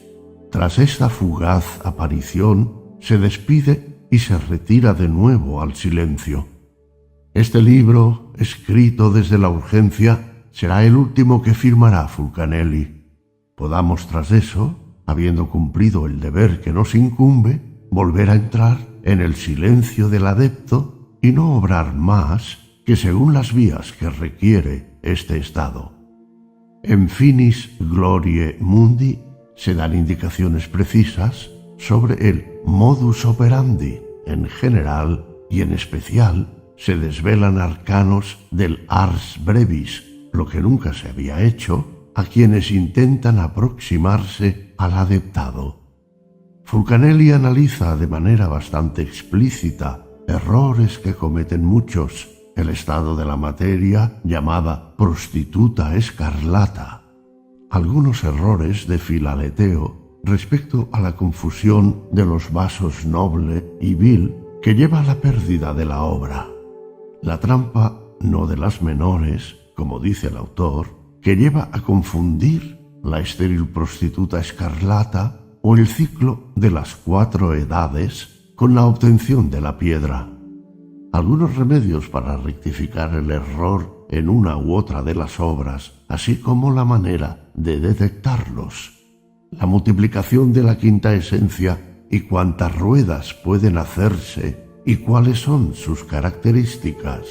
Tras esta fugaz aparición, se despide y se retira de nuevo al silencio. Este libro, escrito desde la urgencia, será el último que firmará Fulcanelli. Podamos tras eso, habiendo cumplido el deber que nos incumbe, volver a entrar en el silencio del adepto y no obrar más que según las vías que requiere este estado. En Finis Gloriae Mundi se dan indicaciones precisas sobre el modus operandi en general y en especial se desvelan arcanos del ars brevis, lo que nunca se había hecho, a quienes intentan aproximarse al adeptado. Fulcanelli analiza de manera bastante explícita errores que cometen muchos, el estado de la materia llamada prostituta escarlata, algunos errores de filaleteo respecto a la confusión de los vasos noble y vil que lleva a la pérdida de la obra, la trampa no de las menores, como dice el autor, que lleva a confundir la estéril prostituta escarlata o el ciclo de las 4 edades con la obtención de la piedra. Algunos remedios para rectificar el error en una u otra de las obras, así como la manera de detectarlos. La multiplicación de la quinta esencia y cuántas ruedas pueden hacerse y cuáles son sus características.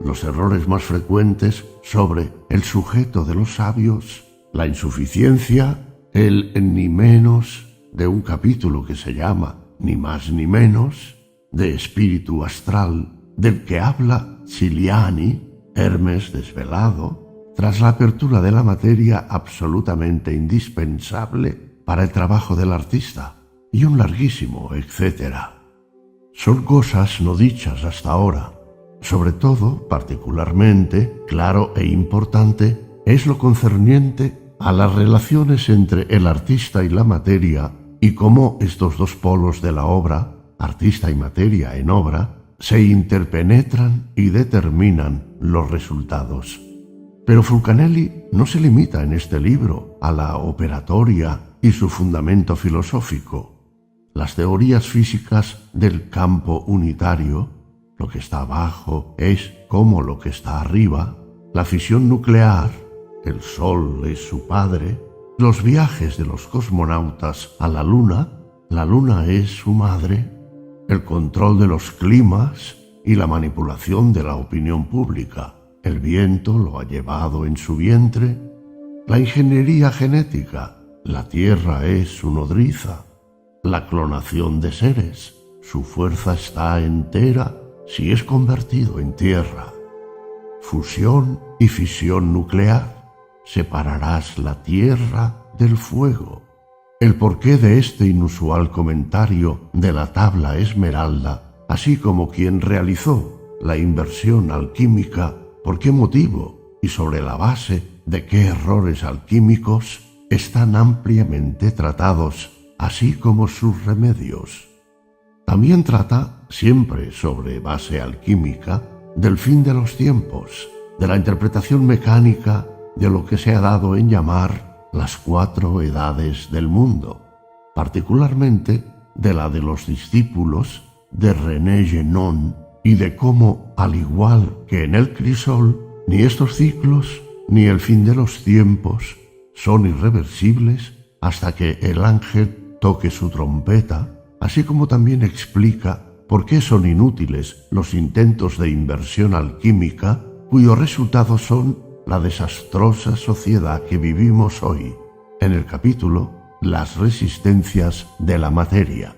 Los errores más frecuentes sobre el sujeto de los sabios, la insuficiencia, el ni menos de un capítulo que se llama Ni más ni menos, de espíritu astral, del que habla Ciliani, Hermes desvelado, tras la apertura de la materia absolutamente indispensable para el trabajo del artista, y un larguísimo etcétera. Son cosas no dichas hasta ahora. Sobre todo, particularmente, claro e importante, es lo concerniente a las relaciones entre el artista y la materia y cómo estos dos polos de la obra, artista y materia en obra, se interpenetran y determinan los resultados. Pero Fulcanelli no se limita en este libro a la operatoria y su fundamento filosófico. Las teorías físicas del campo unitario, lo que está abajo es como lo que está arriba, la fisión nuclear, el Sol es su padre, los viajes de los cosmonautas a la Luna es su madre, el control de los climas y la manipulación de la opinión pública, el viento lo ha llevado en su vientre, la ingeniería genética, la tierra es su nodriza, la clonación de seres, su fuerza está entera si es convertido en tierra. Fusión y fisión nuclear, separarás la tierra del fuego. El porqué de este inusual comentario de la tabla esmeralda, así como quien realizó la inversión alquímica, por qué motivo y sobre la base de qué errores alquímicos, están ampliamente tratados, así como sus remedios. También trata, siempre sobre base alquímica, del fin de los tiempos, de la interpretación mecánica de lo que se ha dado en llamar las 4 edades del mundo, particularmente de la de los discípulos de René Guénon y de cómo, al igual que en el crisol, ni estos ciclos ni el fin de los tiempos son irreversibles hasta que el ángel toque su trompeta, así como también explica por qué son inútiles los intentos de inversión alquímica cuyos resultados son la desastrosa sociedad que vivimos hoy, en el capítulo Las resistencias de la materia.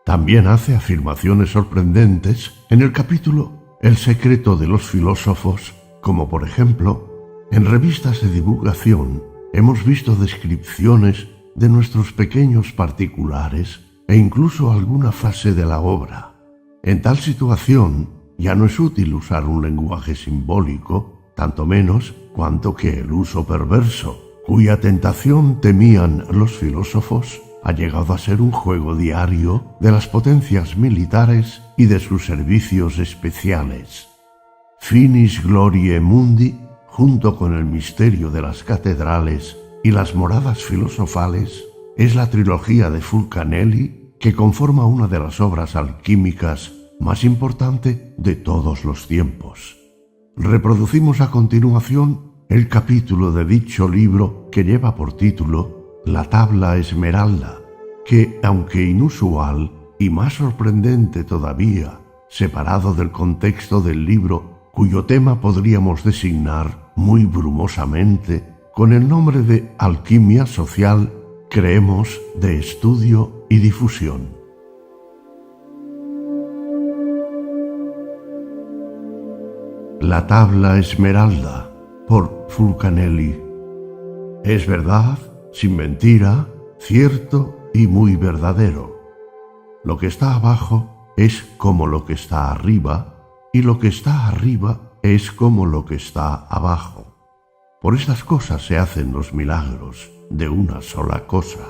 También hace afirmaciones sorprendentes en el capítulo El secreto de los filósofos, como por ejemplo, en revistas de divulgación hemos visto descripciones de nuestros pequeños particulares e incluso alguna fase de la obra. En tal situación ya no es útil usar un lenguaje simbólico, tanto menos cuanto que el uso perverso, cuya tentación temían los filósofos, ha llegado a ser un juego diario de las potencias militares y de sus servicios especiales. Finis Gloriae Mundi, junto con el misterio de las catedrales y las moradas filosofales, es la trilogía de Fulcanelli que conforma una de las obras alquímicas más importante de todos los tiempos. Reproducimos a continuación el capítulo de dicho libro que lleva por título La Tabla Esmeralda, que, aunque inusual y más sorprendente todavía, separado del contexto del libro, cuyo tema podríamos designar muy brumosamente con el nombre de Alquimia Social, creemos de estudio y difusión. La Tabla Esmeralda, por Fulcanelli. Es verdad, sin mentira, cierto y muy verdadero. Lo que está abajo es como lo que está arriba, y lo que está arriba es como lo que está abajo. Por estas cosas se hacen los milagros de una sola cosa.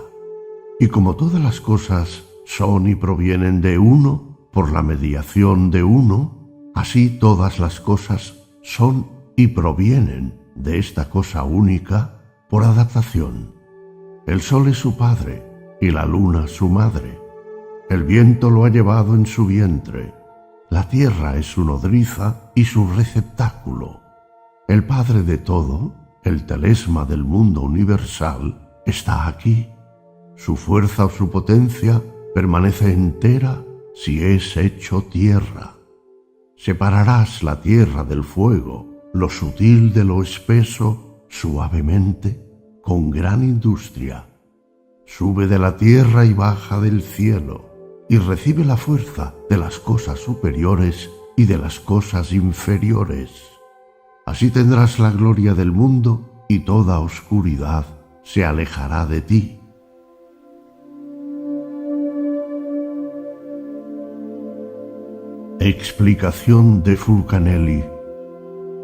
Y como todas las cosas son y provienen de uno por la mediación de uno, así todas las cosas son y provienen de esta cosa única por adaptación. El sol es su padre y la luna su madre. El viento lo ha llevado en su vientre. La tierra es su nodriza y su receptáculo. El padre de todo, el telesma del mundo universal, está aquí. Su fuerza o su potencia permanece entera si es hecho tierra. Separarás la tierra del fuego, lo sutil de lo espeso, suavemente, con gran industria. Sube de la tierra y baja del cielo, y recibe la fuerza de las cosas superiores y de las cosas inferiores. Así tendrás la gloria del mundo, y toda oscuridad se alejará de ti. Explicación de Fulcanelli.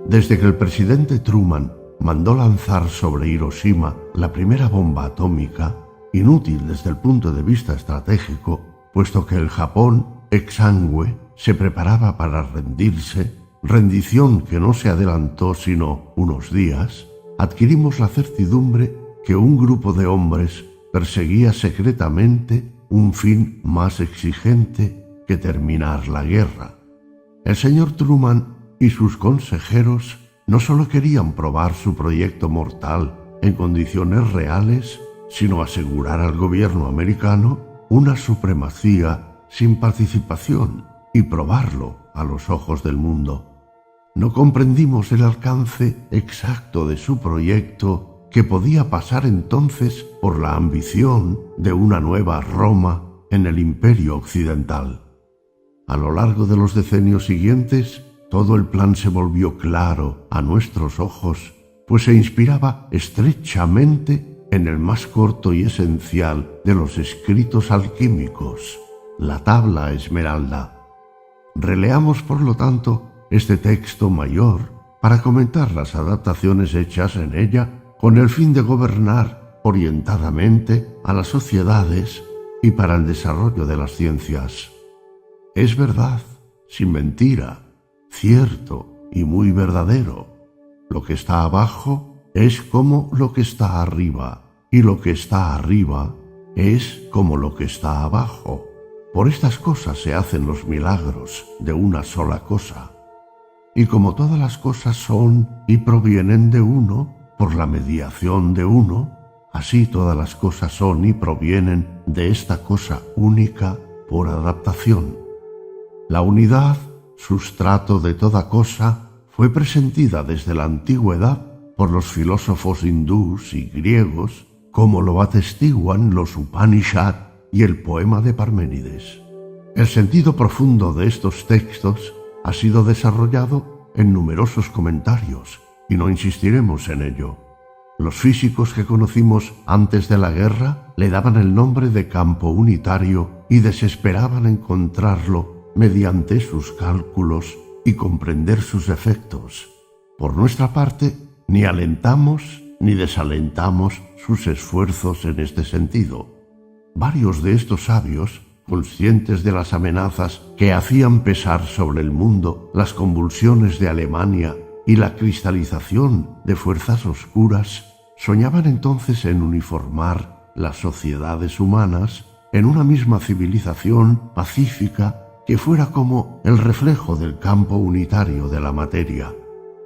Desde que el presidente Truman mandó lanzar sobre Hiroshima la primera bomba atómica, inútil desde el punto de vista estratégico, puesto que el Japón, exangüe, se preparaba para rendirse, rendición que no se adelantó sino unos días, adquirimos la certidumbre que un grupo de hombres perseguía secretamente un fin más exigente que terminar la guerra. El señor Truman y sus consejeros no solo querían probar su proyecto mortal en condiciones reales, sino asegurar al gobierno americano una supremacía sin participación y probarlo a los ojos del mundo. No comprendimos el alcance exacto de su proyecto, que podía pasar entonces por la ambición de una nueva Roma en el Imperio Occidental. A lo largo de los decenios siguientes, todo el plan se volvió claro a nuestros ojos, pues se inspiraba estrechamente en el más corto y esencial de los escritos alquímicos, la Tabla Esmeralda. Releamos, por lo tanto, este texto mayor para comentar las adaptaciones hechas en ella con el fin de gobernar orientadamente a las sociedades y para el desarrollo de las ciencias. Es verdad, sin mentira, cierto y muy verdadero. Lo que está abajo es como lo que está arriba, y lo que está arriba es como lo que está abajo. Por estas cosas se hacen los milagros de una sola cosa. Y como todas las cosas son y provienen de uno, por la mediación de uno, así todas las cosas son y provienen de esta cosa única por adaptación. La unidad, sustrato de toda cosa, fue presentida desde la antigüedad por los filósofos hindús y griegos, como lo atestiguan los Upanishad y el poema de Parménides. El sentido profundo de estos textos ha sido desarrollado en numerosos comentarios, y no insistiremos en ello. Los físicos que conocimos antes de la guerra le daban el nombre de campo unitario y desesperaban encontrarlo mediante sus cálculos y comprender sus efectos. Por nuestra parte, ni alentamos ni desalentamos sus esfuerzos en este sentido. Varios de estos sabios, conscientes de las amenazas que hacían pesar sobre el mundo las convulsiones de Alemania y la cristalización de fuerzas oscuras, soñaban entonces en uniformar las sociedades humanas en una misma civilización pacífica que fuera como el reflejo del campo unitario de la materia.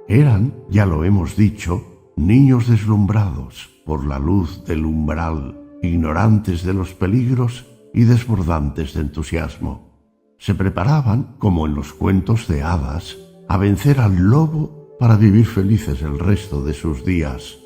Eran, ya lo hemos dicho, niños deslumbrados por la luz del umbral, ignorantes de los peligros y desbordantes de entusiasmo. Se preparaban, como en los cuentos de hadas, a vencer al lobo para vivir felices el resto de sus días.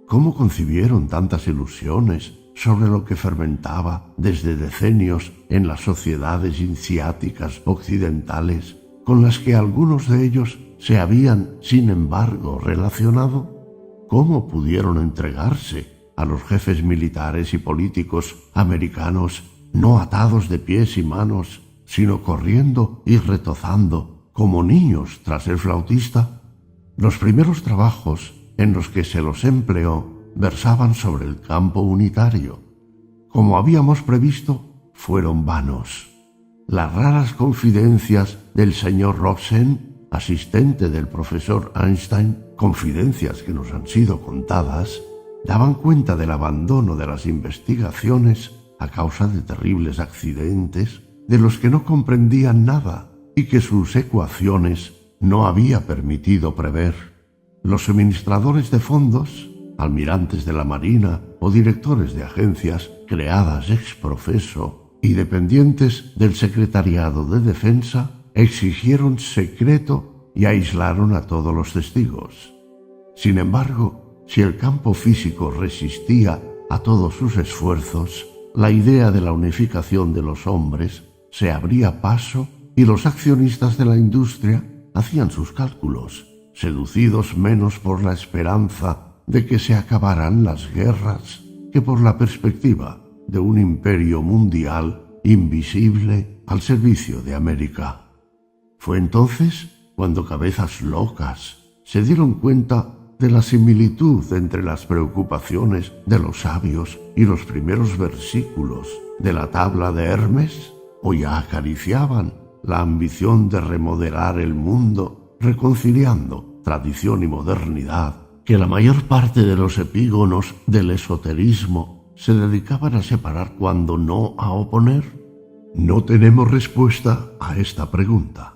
¿Cómo concibieron tantas ilusiones sobre lo que fermentaba desde decenios en las sociedades iniciáticas occidentales, con las que algunos de ellos se habían, sin embargo, relacionado? ¿Cómo pudieron entregarse a los jefes militares y políticos americanos no atados de pies y manos, sino corriendo y retozando como niños tras el flautista? Los primeros trabajos en los que se los empleó versaban sobre el campo unitario. Como habíamos previsto, fueron vanos. Las raras confidencias del señor Rosen, asistente del profesor Einstein, confidencias que nos han sido contadas, daban cuenta del abandono de las investigaciones a causa de terribles accidentes de los que no comprendían nada y que sus ecuaciones no había permitido prever. Los suministradores de fondos, almirantes de la Marina o directores de agencias creadas ex profeso y dependientes del Secretariado de Defensa, exigieron secreto y aislaron a todos los testigos. Sin embargo, si el campo físico resistía a todos sus esfuerzos, la idea de la unificación de los hombres se abría paso y los accionistas de la industria hacían sus cálculos, seducidos menos por la esperanza de que se acabaran las guerras que por la perspectiva de un imperio mundial invisible al servicio de América. Fue entonces cuando cabezas locas se dieron cuenta de la similitud entre las preocupaciones de los sabios y los primeros versículos de la tabla de Hermes, o ya acariciaban la ambición de remodelar el mundo, reconciliando tradición y modernidad, que la mayor parte de los epígonos del esoterismo se dedicaban a separar cuando no a oponer. No tenemos respuesta a esta pregunta.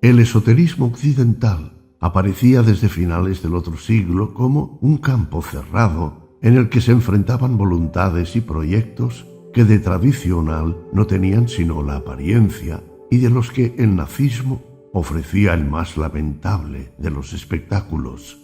El esoterismo occidental aparecía desde finales del otro siglo como un campo cerrado en el que se enfrentaban voluntades y proyectos que de tradicional no tenían sino la apariencia y de los que el nazismo ofrecía el más lamentable de los espectáculos.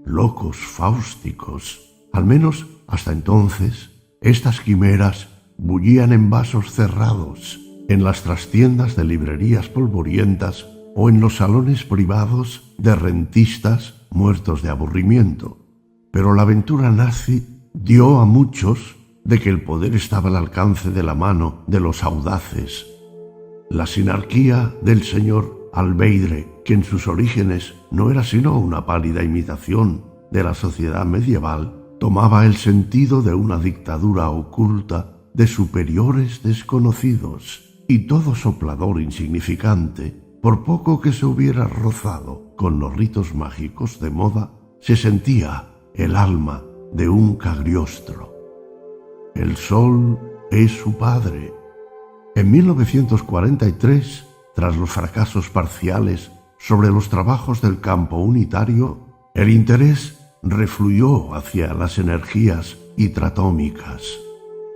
Locos fáusticos. Al menos hasta entonces, estas quimeras bullían en vasos cerrados, en las trastiendas de librerías polvorientas o en los salones privados de rentistas muertos de aburrimiento. Pero la aventura nazi dio a muchos de que el poder estaba al alcance de la mano de los audaces. La sinarquía del señor Albeidre, que en sus orígenes no era sino una pálida imitación de la sociedad medieval, tomaba el sentido de una dictadura oculta de superiores desconocidos, y todo soplador insignificante, por poco que se hubiera rozado con los ritos mágicos de moda, se sentía el alma de un Cagliostro. El sol es su padre. En 1943, tras los fracasos parciales sobre los trabajos del campo unitario, el interés refluyó hacia las energías hidratómicas.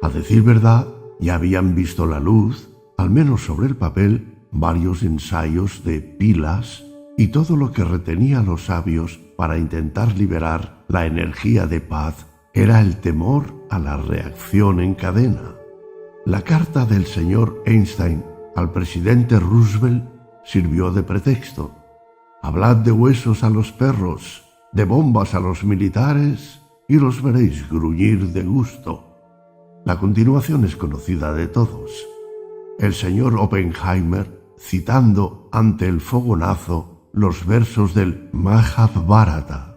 A decir verdad, ya habían visto la luz, al menos sobre el papel, varios ensayos de pilas y todo lo que retenía a los sabios para intentar liberar la energía de paz era el temor a la reacción en cadena. La carta del señor Einstein al presidente Roosevelt sirvió de pretexto. Hablad de huesos a los perros, de bombas a los militares, y los veréis gruñir de gusto. La continuación es conocida de todos. El señor Oppenheimer, citando ante el fogonazo los versos del Mahabharata.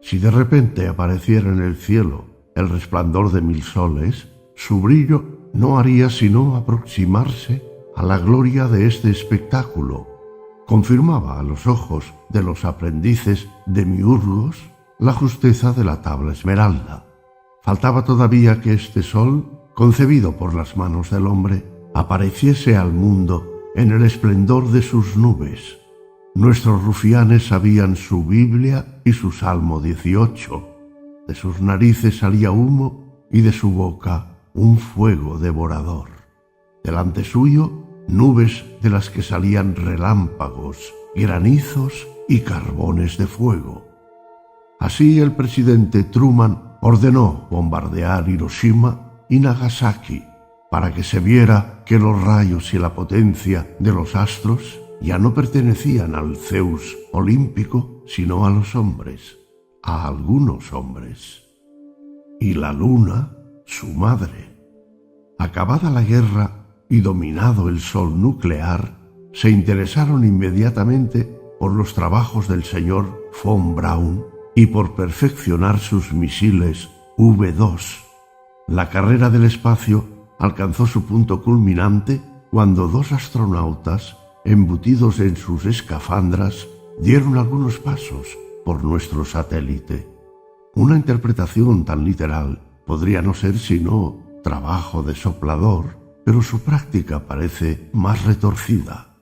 Si de repente apareciera en el cielo el resplandor de 1000 soles, su brillo no haría sino aproximarse a la gloria de este espectáculo. Confirmaba a los ojos de los aprendices demiurgos la justeza de la tabla esmeralda. Faltaba todavía que este sol, concebido por las manos del hombre, apareciese al mundo en el esplendor de sus nubes. Nuestros rufianes sabían su Biblia y su Salmo 18. De sus narices salía humo y de su boca un fuego devorador. Delante suyo, nubes de las que salían relámpagos, granizos y carbones de fuego. Así el presidente Truman ordenó bombardear Hiroshima y Nagasaki para que se viera que los rayos y la potencia de los astros ya no pertenecían al Zeus olímpico, sino a los hombres, a algunos hombres. Y la luna, su madre. Acabada la guerra y dominado el sol nuclear, se interesaron inmediatamente por los trabajos del señor von Braun y por perfeccionar sus misiles V2. La carrera del espacio alcanzó su punto culminante cuando 2 astronautas, embutidos en sus escafandras, dieron algunos pasos por nuestro satélite. Una interpretación tan literal podría no ser sino trabajo de soplador, pero su práctica parece más retorcida.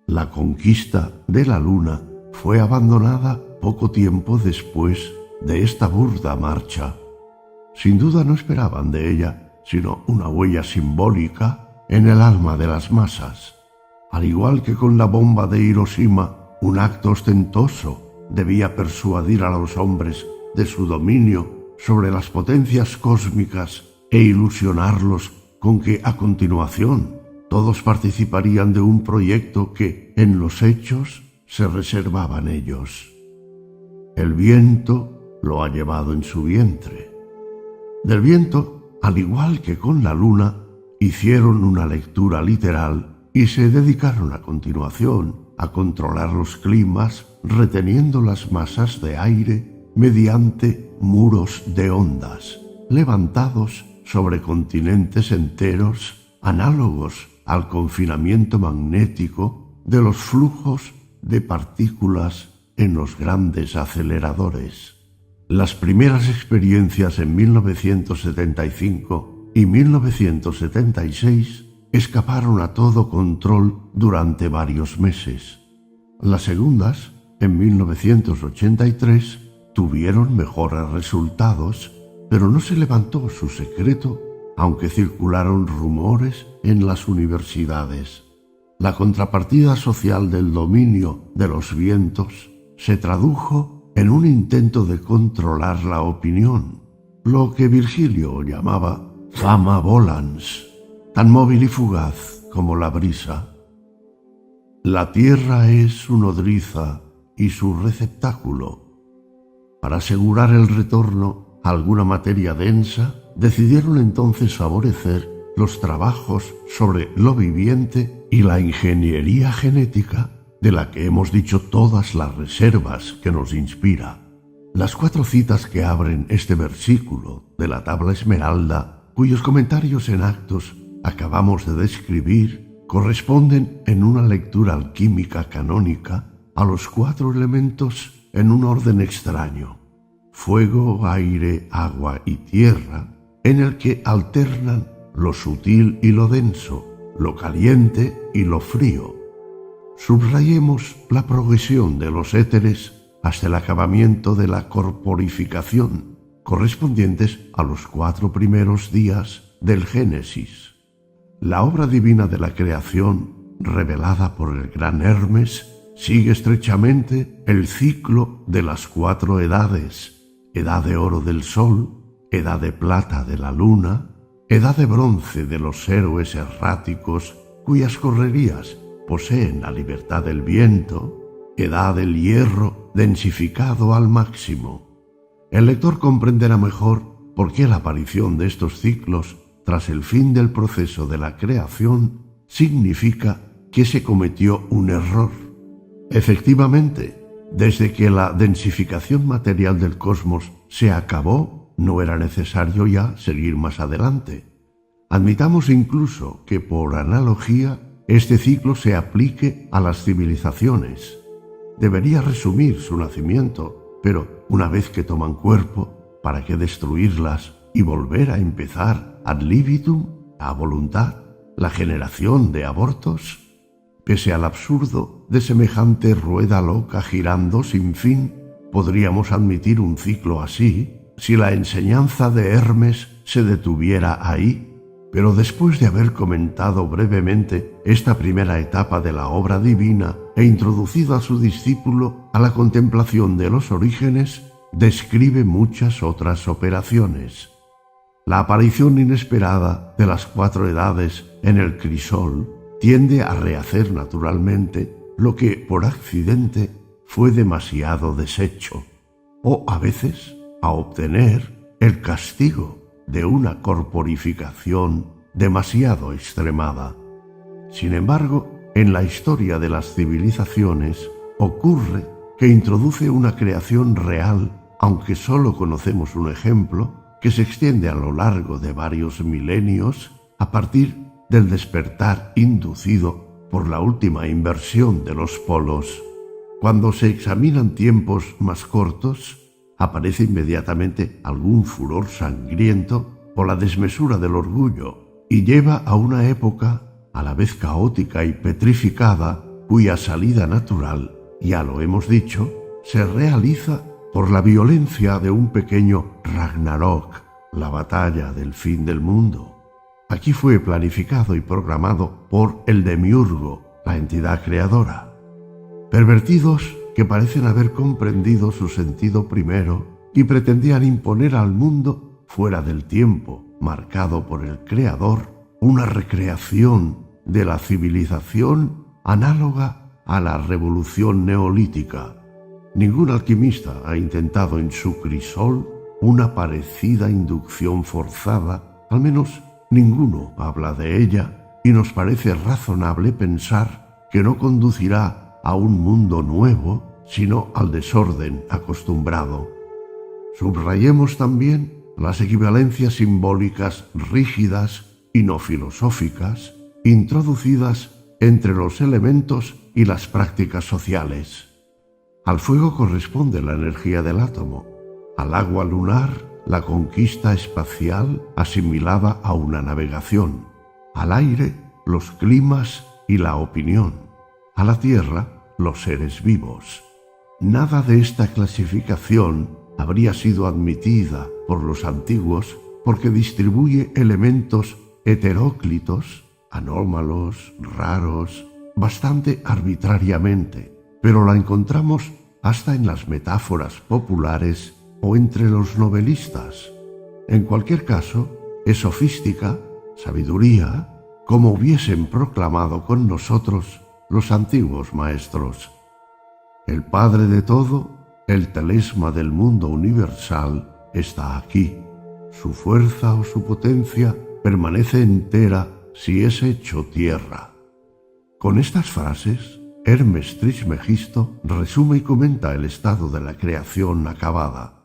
La conquista de la Luna fue abandonada poco tiempo después de esta burda marcha. Sin duda no esperaban de ella sino una huella simbólica en el alma de las masas. Al igual que con la bomba de Hiroshima, un acto ostentoso debía persuadir a los hombres de su dominio sobre las potencias cósmicas e ilusionarlos con que a continuación todos participarían de un proyecto que, en los hechos, se reservaban ellos. El viento lo ha llevado en su vientre. Del viento, al igual que con la luna, hicieron una lectura literal y se dedicaron a continuación a controlar los climas reteniendo las masas de aire mediante muros de ondas, levantados sobre continentes enteros, análogos al confinamiento magnético de los flujos de partículas en los grandes aceleradores. Las primeras experiencias en 1975 y 1976 escaparon a todo control durante varios meses. Las segundas, en 1983, tuvieron mejores resultados, pero no se levantó su secreto, aunque circularon rumores en las universidades. La contrapartida social del dominio de los vientos se tradujo en un intento de controlar la opinión, lo que Virgilio llamaba fama volans, tan móvil y fugaz como la brisa. La tierra es su nodriza y su receptáculo. Para asegurar el retorno a alguna materia densa, decidieron entonces favorecer los trabajos sobre lo viviente y la ingeniería genética, de la que hemos dicho todas las reservas que nos inspira. Las 4 citas que abren este versículo de la tabla esmeralda, cuyos comentarios en actos acabamos de describir, corresponden en una lectura alquímica canónica a los 4 elementos en un orden extraño: fuego, aire, agua y tierra, en el que alternan lo sutil y lo denso, lo caliente y lo frío. Subrayemos la progresión de los éteres hasta el acabamiento de la corporificación, correspondientes a los 4 primeros días del Génesis. La obra divina de la creación, revelada por el gran Hermes, sigue estrechamente el ciclo de las 4 edades: edad de oro del sol, edad de plata de la luna, edad de bronce de los héroes erráticos cuyas correrías poseen la libertad del viento, edad del hierro densificado al máximo. El lector comprenderá mejor por qué la aparición de estos ciclos tras el fin del proceso de la creación significa que se cometió un error. Efectivamente, desde que la densificación material del cosmos se acabó, no era necesario ya seguir más adelante. Admitamos incluso que, por analogía, este ciclo se aplique a las civilizaciones. Debería resumir su nacimiento, pero una vez que toman cuerpo, ¿para qué destruirlas y volver a empezar ad libitum, a voluntad, la generación de abortos? Pese al absurdo de semejante rueda loca girando sin fin, podríamos admitir un ciclo así si la enseñanza de Hermes se detuviera ahí. Pero después de haber comentado brevemente esta primera etapa de la obra divina e introducido a su discípulo a la contemplación de los orígenes, describe muchas otras operaciones. La aparición inesperada de las 4 edades en el crisol tiende a rehacer naturalmente lo que por accidente fue demasiado deshecho, o a veces a obtener el castigo de una corporificación demasiado extremada. Sin embargo, en la historia de las civilizaciones ocurre que introduce una creación real, aunque solo conocemos un ejemplo, que se extiende a lo largo de varios milenios a partir del despertar inducido por la última inversión de los polos. Cuando se examinan tiempos más cortos, aparece inmediatamente algún furor sangriento o la desmesura del orgullo y lleva a una época a la vez caótica y petrificada cuya salida natural, ya lo hemos dicho, se realiza por la violencia de un pequeño Ragnarok, la batalla del fin del mundo. Aquí fue planificado y programado por el Demiurgo, la entidad creadora. Pervertidos que parecen haber comprendido su sentido primero y pretendían imponer al mundo, fuera del tiempo marcado por el Creador, una recreación de la civilización análoga a la revolución neolítica. Ningún alquimista ha intentado en su crisol una parecida inducción forzada, al menos ninguno habla de ella, y nos parece razonable pensar que no conducirá a un mundo nuevo, sino al desorden acostumbrado. Subrayemos también las equivalencias simbólicas rígidas y no filosóficas introducidas entre los elementos y las prácticas sociales. Al fuego corresponde la energía del átomo, al agua lunar la conquista espacial asimilada a una navegación, al aire los climas y la opinión, a la tierra los seres vivos. Nada de esta clasificación habría sido admitida por los antiguos porque distribuye elementos heteróclitos, anómalos, raros, bastante arbitrariamente, pero la encontramos hasta en las metáforas populares o entre los novelistas. En cualquier caso, es sofística, sabiduría, como hubiesen proclamado con nosotros los antiguos maestros. El Padre de todo, el telesma del mundo universal, está aquí. Su fuerza o su potencia permanece entera si es hecho tierra. Con estas frases, Hermes Trismegisto resume y comenta el estado de la creación acabada,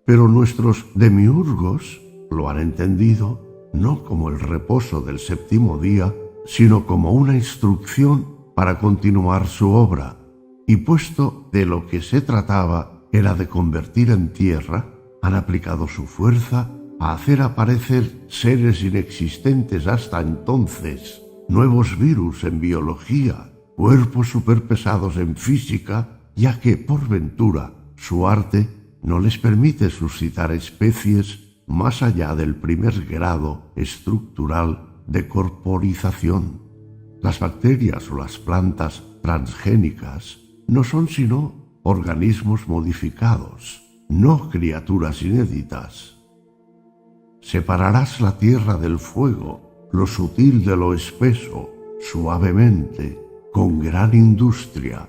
pero nuestros demiurgos lo han entendido no como el reposo del séptimo día, sino como una instrucción para continuar su obra, y puesto de lo que se trataba era de convertir en tierra, han aplicado su fuerza a hacer aparecer seres inexistentes hasta entonces, nuevos virus en biología, cuerpos superpesados en física, ya que, por ventura, su arte no les permite suscitar especies más allá del primer grado estructural de corporización. Las bacterias o las plantas transgénicas no son sino organismos modificados, no criaturas inéditas. Separarás la tierra del fuego, lo sutil de lo espeso, suavemente, con gran industria.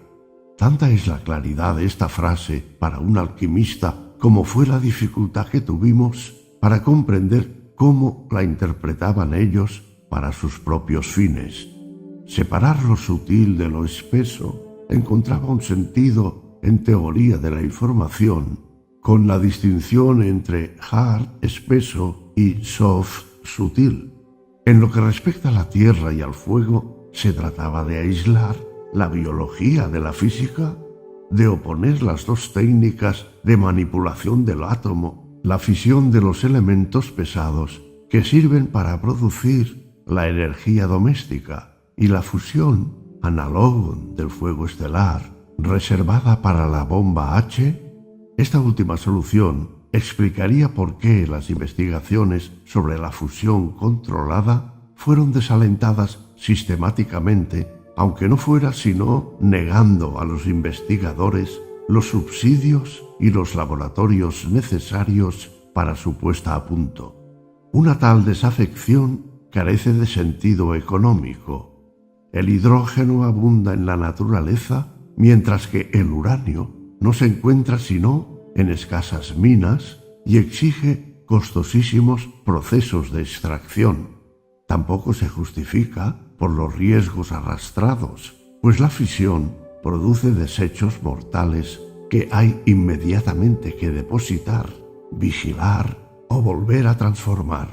Tanta es la claridad de esta frase para un alquimista como fue la dificultad que tuvimos para comprender cómo la interpretaban ellos para sus propios fines. Separar lo sutil de lo espeso encontraba un sentido en teoría de la información, con la distinción entre hard, espeso, y soft, sutil. En lo que respecta a la tierra y al fuego, se trataba de aislar la biología de la física, de oponer las dos técnicas de manipulación del átomo, la fisión de los elementos pesados que sirven para producir la energía doméstica y la fusión analógon del fuego estelar, reservada para la bomba H. Esta última solución explicaría por qué las investigaciones sobre la fusión controlada fueron desalentadas sistemáticamente, aunque no fuera sino negando a los investigadores los subsidios y los laboratorios necesarios para su puesta a punto. Una tal desafección carece de sentido económico. El hidrógeno abunda en la naturaleza, mientras que el uranio no se encuentra sino en escasas minas y exige costosísimos procesos de extracción. Tampoco se justifica por los riesgos arrastrados, pues la fisión produce desechos mortales que hay inmediatamente que depositar, vigilar o volver a transformar.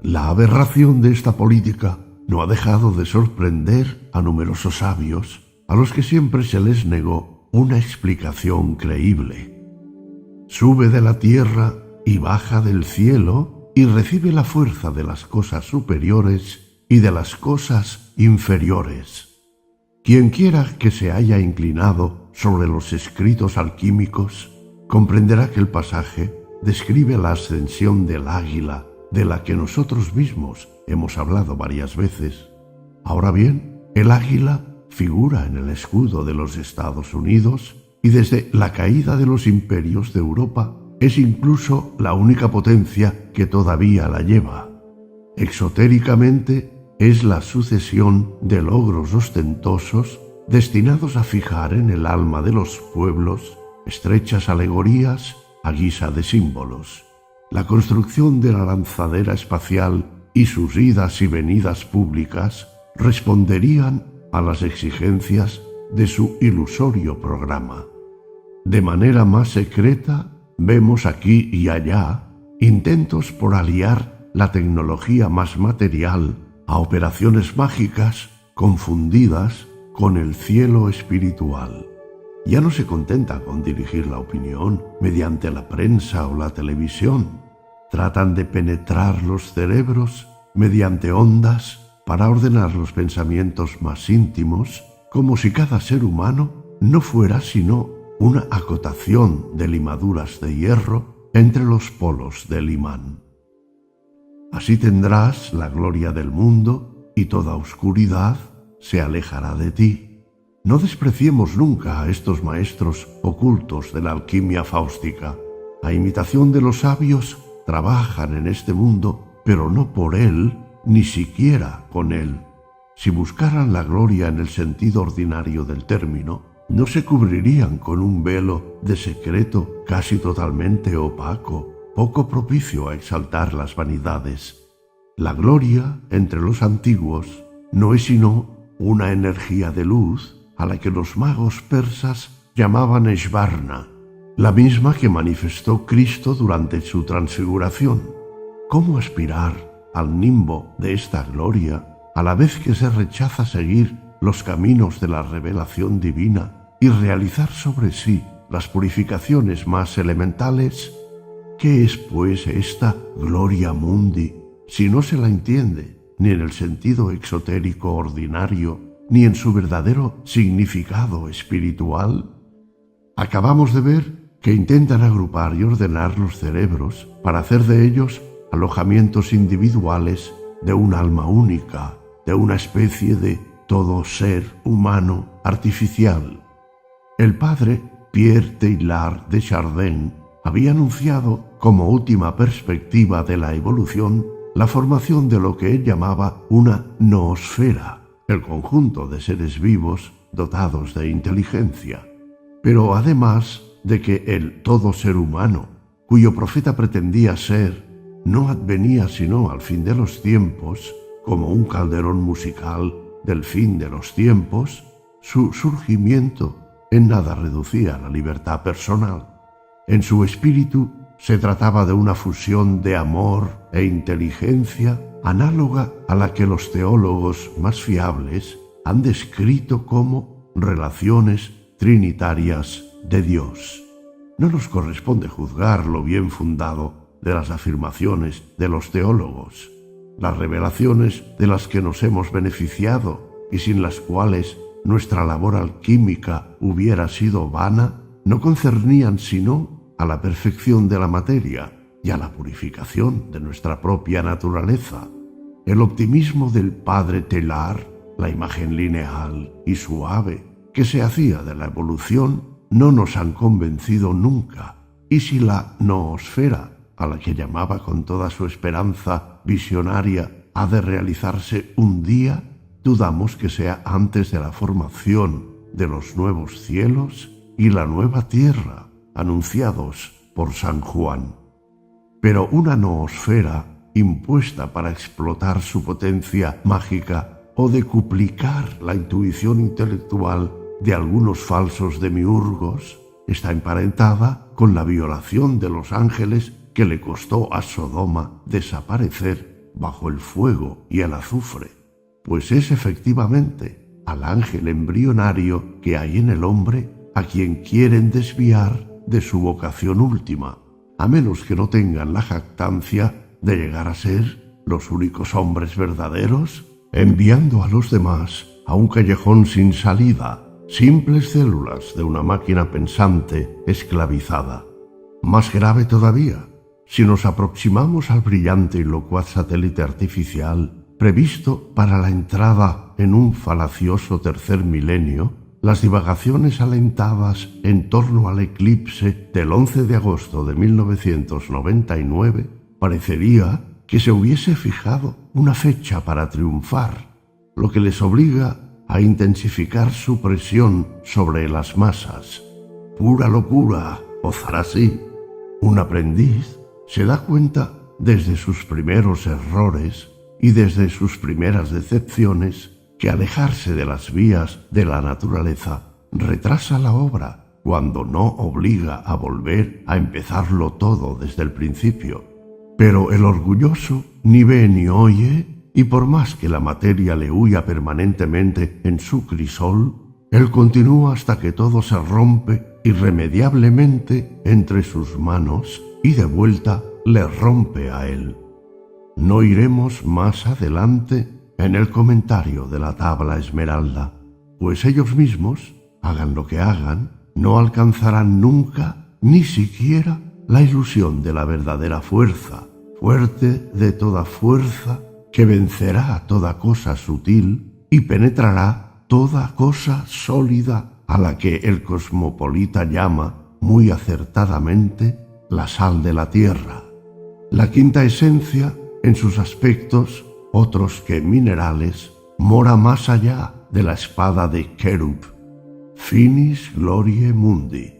La aberración de esta política no ha dejado de sorprender a numerosos sabios, a los que siempre se les negó una explicación creíble. Sube de la tierra y baja del cielo y recibe la fuerza de las cosas superiores y de las cosas inferiores. Quien quiera que se haya inclinado sobre los escritos alquímicos, comprenderá que el pasaje describe la ascensión del águila, de la que nosotros mismos hemos hablado varias veces. Ahora bien, el águila figura en el escudo de los Estados Unidos y desde la caída de los imperios de Europa es incluso la única potencia que todavía la lleva. Exotéricamente es la sucesión de logros ostentosos destinados a fijar en el alma de los pueblos estrechas alegorías a guisa de símbolos. La construcción de la lanzadera espacial y sus idas y venidas públicas responderían a las exigencias de su ilusorio programa. De manera más secreta, vemos aquí y allá intentos por aliar la tecnología más material a operaciones mágicas confundidas con el cielo espiritual. Ya no se contenta con dirigir la opinión mediante la prensa o la televisión. Tratan de penetrar los cerebros mediante ondas para ordenar los pensamientos más íntimos, como si cada ser humano no fuera sino una acotación de limaduras de hierro entre los polos del imán. Así tendrás la gloria del mundo y toda oscuridad se alejará de ti. No despreciemos nunca a estos maestros ocultos de la alquimia fáustica. A imitación de los sabios, trabajan en este mundo, pero no por él, ni siquiera con él. Si buscaran la gloria en el sentido ordinario del término, no se cubrirían con un velo de secreto casi totalmente opaco, poco propicio a exaltar las vanidades. La gloria, entre los antiguos, no es sino una energía de luz a la que los magos persas llamaban Esvarna, la misma que manifestó Cristo durante su transfiguración. ¿Cómo aspirar al nimbo de esta gloria a la vez que se rechaza seguir los caminos de la revelación divina y realizar sobre sí las purificaciones más elementales? ¿Qué es, pues, esta gloria mundi si no se la entiende ni en el sentido exotérico ordinario ni en su verdadero significado espiritual? Acabamos de ver que intentan agrupar y ordenar los cerebros para hacer de ellos alojamientos individuales de un alma única, de una especie de todo ser humano artificial. El padre Pierre Teilhard de Chardin había anunciado como última perspectiva de la evolución la formación de lo que él llamaba una noosfera, el conjunto de seres vivos dotados de inteligencia. Pero además de que el todo ser humano, cuyo profeta pretendía ser, no advenía sino al fin de los tiempos, como un calderón musical del fin de los tiempos, su surgimiento en nada reducía la libertad personal. En su espíritu se trataba de una fusión de amor e inteligencia análoga a la que los teólogos más fiables han descrito como relaciones trinitarias de Dios. No nos corresponde juzgar lo bien fundado de las afirmaciones de los teólogos. Las revelaciones de las que nos hemos beneficiado y sin las cuales nuestra labor alquímica hubiera sido vana, no concernían sino a la perfección de la materia y a la purificación de nuestra propia naturaleza. El optimismo del padre Teilhard, la imagen lineal y suave que se hacía de la evolución, no nos han convencido nunca, y si la noosfera, a la que llamaba con toda su esperanza visionaria, ha de realizarse un día, dudamos que sea antes de la formación de los nuevos cielos y la nueva tierra, anunciados por San Juan. Pero una noosfera impuesta para explotar su potencia mágica o decuplicar la intuición intelectual de algunos falsos demiurgos está emparentada con la violación de los ángeles que le costó a Sodoma desaparecer bajo el fuego y el azufre, pues es efectivamente al ángel embrionario que hay en el hombre a quien quieren desviar de su vocación última, a menos que no tengan la jactancia de llegar a ser los únicos hombres verdaderos, enviando a los demás a un callejón sin salida, simples células de una máquina pensante esclavizada. Más grave todavía, si nos aproximamos al brillante y locuaz satélite artificial previsto para la entrada en un falacioso tercer milenio, las divagaciones alentadas en torno al eclipse del 11 de agosto de 1999 parecería que se hubiese fijado una fecha para triunfar, lo que les obliga a intensificar su presión sobre las masas. Pura locura, ozar así. Un aprendiz se da cuenta desde sus primeros errores y desde sus primeras decepciones que alejarse de las vías de la naturaleza retrasa la obra cuando no obliga a volver a empezarlo todo desde el principio. Pero el orgulloso ni ve ni oye, y por más que la materia le huya permanentemente en su crisol, él continúa hasta que todo se rompe irremediablemente entre sus manos y de vuelta le rompe a él. No iremos más adelante en el comentario de la tabla esmeralda, pues ellos mismos, hagan lo que hagan, no alcanzarán nunca ni siquiera la ilusión de la verdadera fuerza, fuerte de toda fuerza, que vencerá a toda cosa sutil y penetrará toda cosa sólida a la que el cosmopolita llama, muy acertadamente, la sal de la tierra. La quinta esencia, en sus aspectos, otros que minerales, mora más allá de la espada de Cherub. Finis Gloriae Mundi.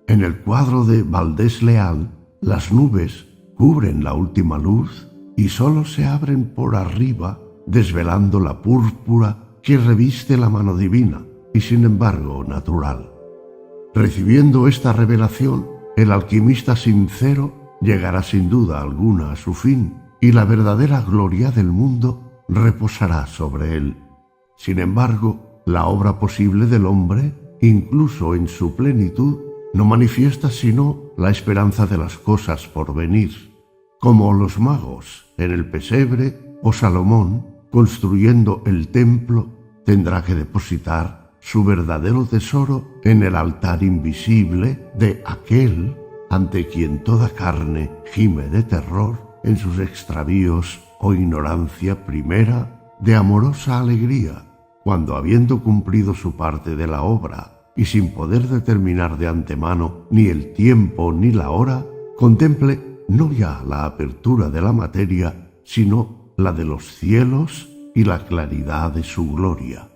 En el cuadro de Valdés Leal, las nubes cubren la última luz y sólo se abren por arriba, desvelando la púrpura que reviste la mano divina y sin embargo natural. Recibiendo esta revelación, el alquimista sincero llegará sin duda alguna a su fin y la verdadera gloria del mundo reposará sobre él. Sin embargo, la obra posible del hombre, incluso en su plenitud, no manifiesta sino la esperanza de las cosas por venir. Como los magos en el pesebre o Salomón, construyendo el templo, tendrá que depositar su verdadero tesoro en el altar invisible de aquel ante quien toda carne gime de terror en sus extravíos o ignorancia primera de amorosa alegría, cuando habiendo cumplido su parte de la obra y sin poder determinar de antemano ni el tiempo ni la hora, contemple no ya la apertura de la materia, sino la de los cielos y la claridad de su gloria.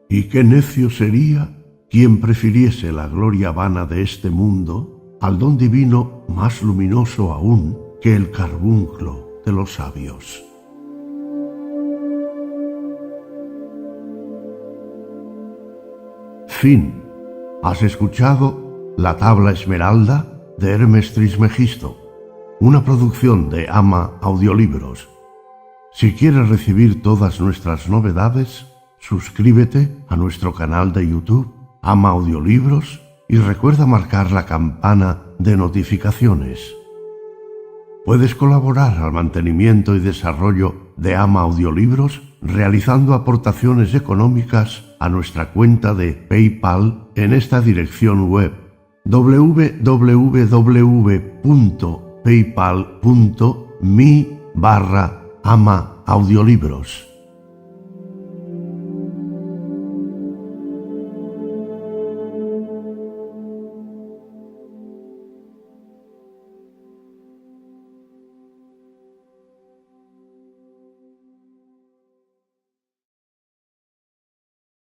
Y qué necio sería quien prefiriese la gloria vana de este mundo al don divino más luminoso aún que el carbunclo de los sabios. fin, has escuchado La Tabla Esmeralda de Hermes Trismegisto, una producción de Ama Audiolibros. Si quieres recibir todas nuestras novedades, suscríbete a nuestro canal de YouTube, Ama Audiolibros, y recuerda marcar la campana de notificaciones. Puedes colaborar al mantenimiento y desarrollo de Ama Audiolibros realizando aportaciones económicas a nuestra cuenta de PayPal en esta dirección web: www.paypal.me/Ama Audiolibros.